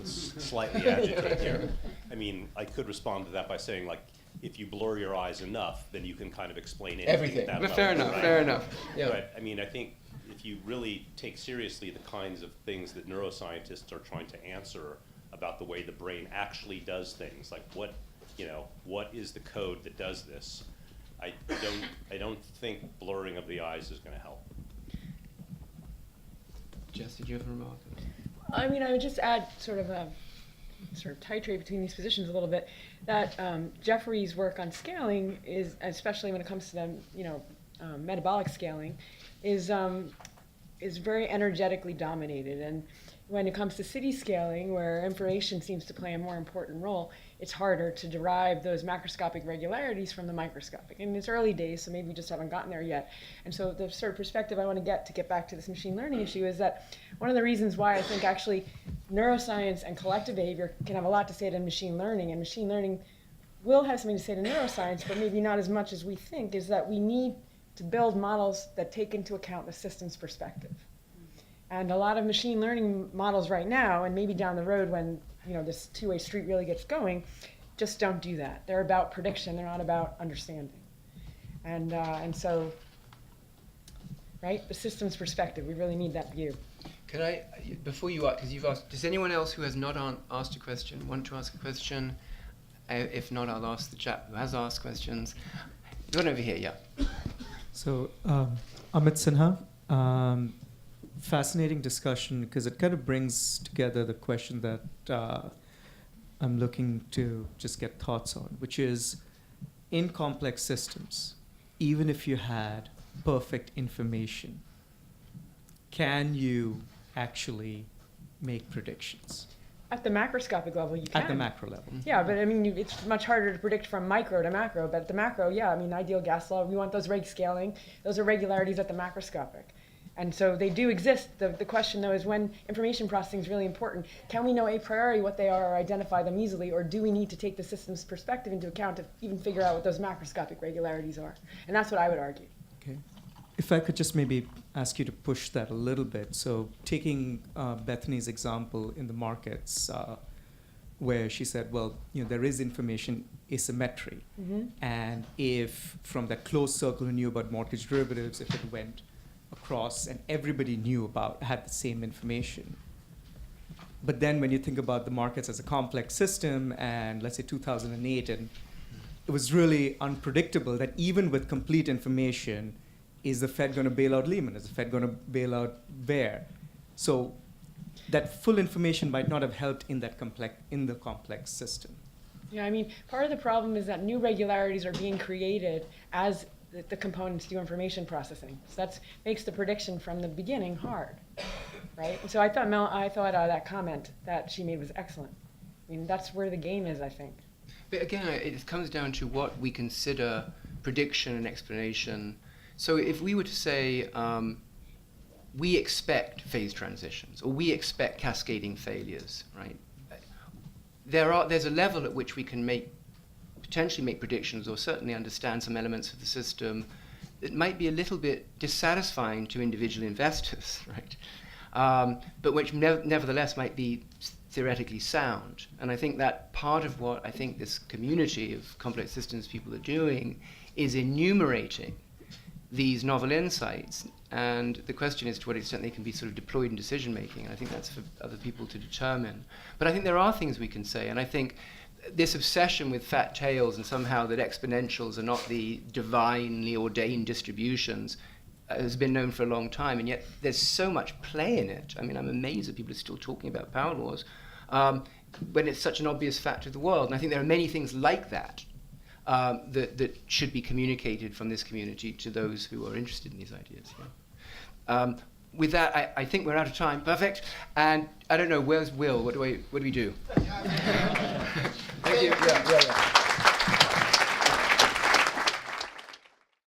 slightly agitate here, I mean, I could respond to that by saying, like, if you blur your eyes enough, then you can kind of explain anything at that level, fair enough, right? fair enough. Yeah. But I mean, I think if you really take seriously the kinds of things that neuroscientists are trying to answer about the way the brain actually does things, like what is the code that does this, I don't think blurring of the eyes is going to help. Jess, did you have a remark? I mean, I would just add sort of titrate between these positions a little bit, that Jeffrey's work on scaling is, especially when it comes to the metabolic scaling, is very energetically dominated. And when it comes to city scaling, where information seems to play a more important role, it's harder to derive those macroscopic regularities from the microscopic. And it's early days, so maybe we just haven't gotten there yet. And so the sort of perspective I want to get back to this machine learning issue is that one of the reasons why I think actually neuroscience and collective behavior can have a lot to say to machine learning, and machine learning will have something to say to neuroscience, but maybe not as much as we think, is that we need to build models that take into account the system's perspective. And a lot of machine learning models right now, and maybe down the road when this two-way street really gets going, just don't do that. They're about prediction. They're not about understanding. And so, right, the system's perspective, we really need that view. Can I, before you ask, because you've asked, does anyone else who has not asked a question want to ask a question? If not, I'll ask the chap who has asked questions. One over here, yeah. So, Amit Sinha, fascinating discussion because it kind of brings together the question that I'm looking to just get thoughts on, which is in complex systems, even if you had perfect information, can you actually make predictions At the macroscopic level, you can. at the macro level? Yeah, but I mean, it's much harder to predict from micro to macro. But at the macro, yeah, I mean, ideal gas law, we want those reg scaling. Those are regularities at the macroscopic. And so they do exist. The question, though, is when information processing is really important, can we know a priori what they are or identify them easily, or do we need to take the system's perspective into account to even figure out what those macroscopic regularities are? And that's what I would argue. Okay. If I could just maybe ask you to push that a little bit. So taking Bethany's example in the markets, where she said, well, there is information asymmetry. Mm-hmm. And if from that closed circle who knew about mortgage derivatives, if it went across and everybody had the same information. But then when you think about the markets as a complex system, and let's say 2008, and it was really unpredictable that even with complete information, is the Fed going to bail out Lehman? Is the Fed going to bail out Bear? So that full information might not have helped in the complex system. Yeah, I mean, part of the problem is that new regularities are being created as the components do information processing. So that makes the prediction from the beginning hard, right? And so I thought that comment that she made was excellent. I mean, that's where the game is, I think. But again, it comes down to what we consider prediction and explanation. So if we were to say, we expect phase transitions, or we expect cascading failures, right? There's a level at which we can potentially make predictions, or certainly understand some elements of the system that might be a little bit dissatisfying to individual investors, right? But which nevertheless might be theoretically sound. And I think that part of what I think this community of complex systems people are doing is enumerating these novel insights. And the question is to what extent they can be sort of deployed in decision making. And I think that's for other people to determine. But I think there are things we can say. And I think this obsession with fat tails and somehow that exponentials are not the divinely ordained distributions has been known for a long time, and yet there's so much play in it. I mean, I'm amazed that people are still talking about power laws when it's such an obvious fact of the world. And I think there are many things like that that should be communicated from this community to those who are interested in these ideas. Yeah. With that, I think we're out of time. Perfect. And I don't know, where's Will? What do we do? Thank you. Yeah.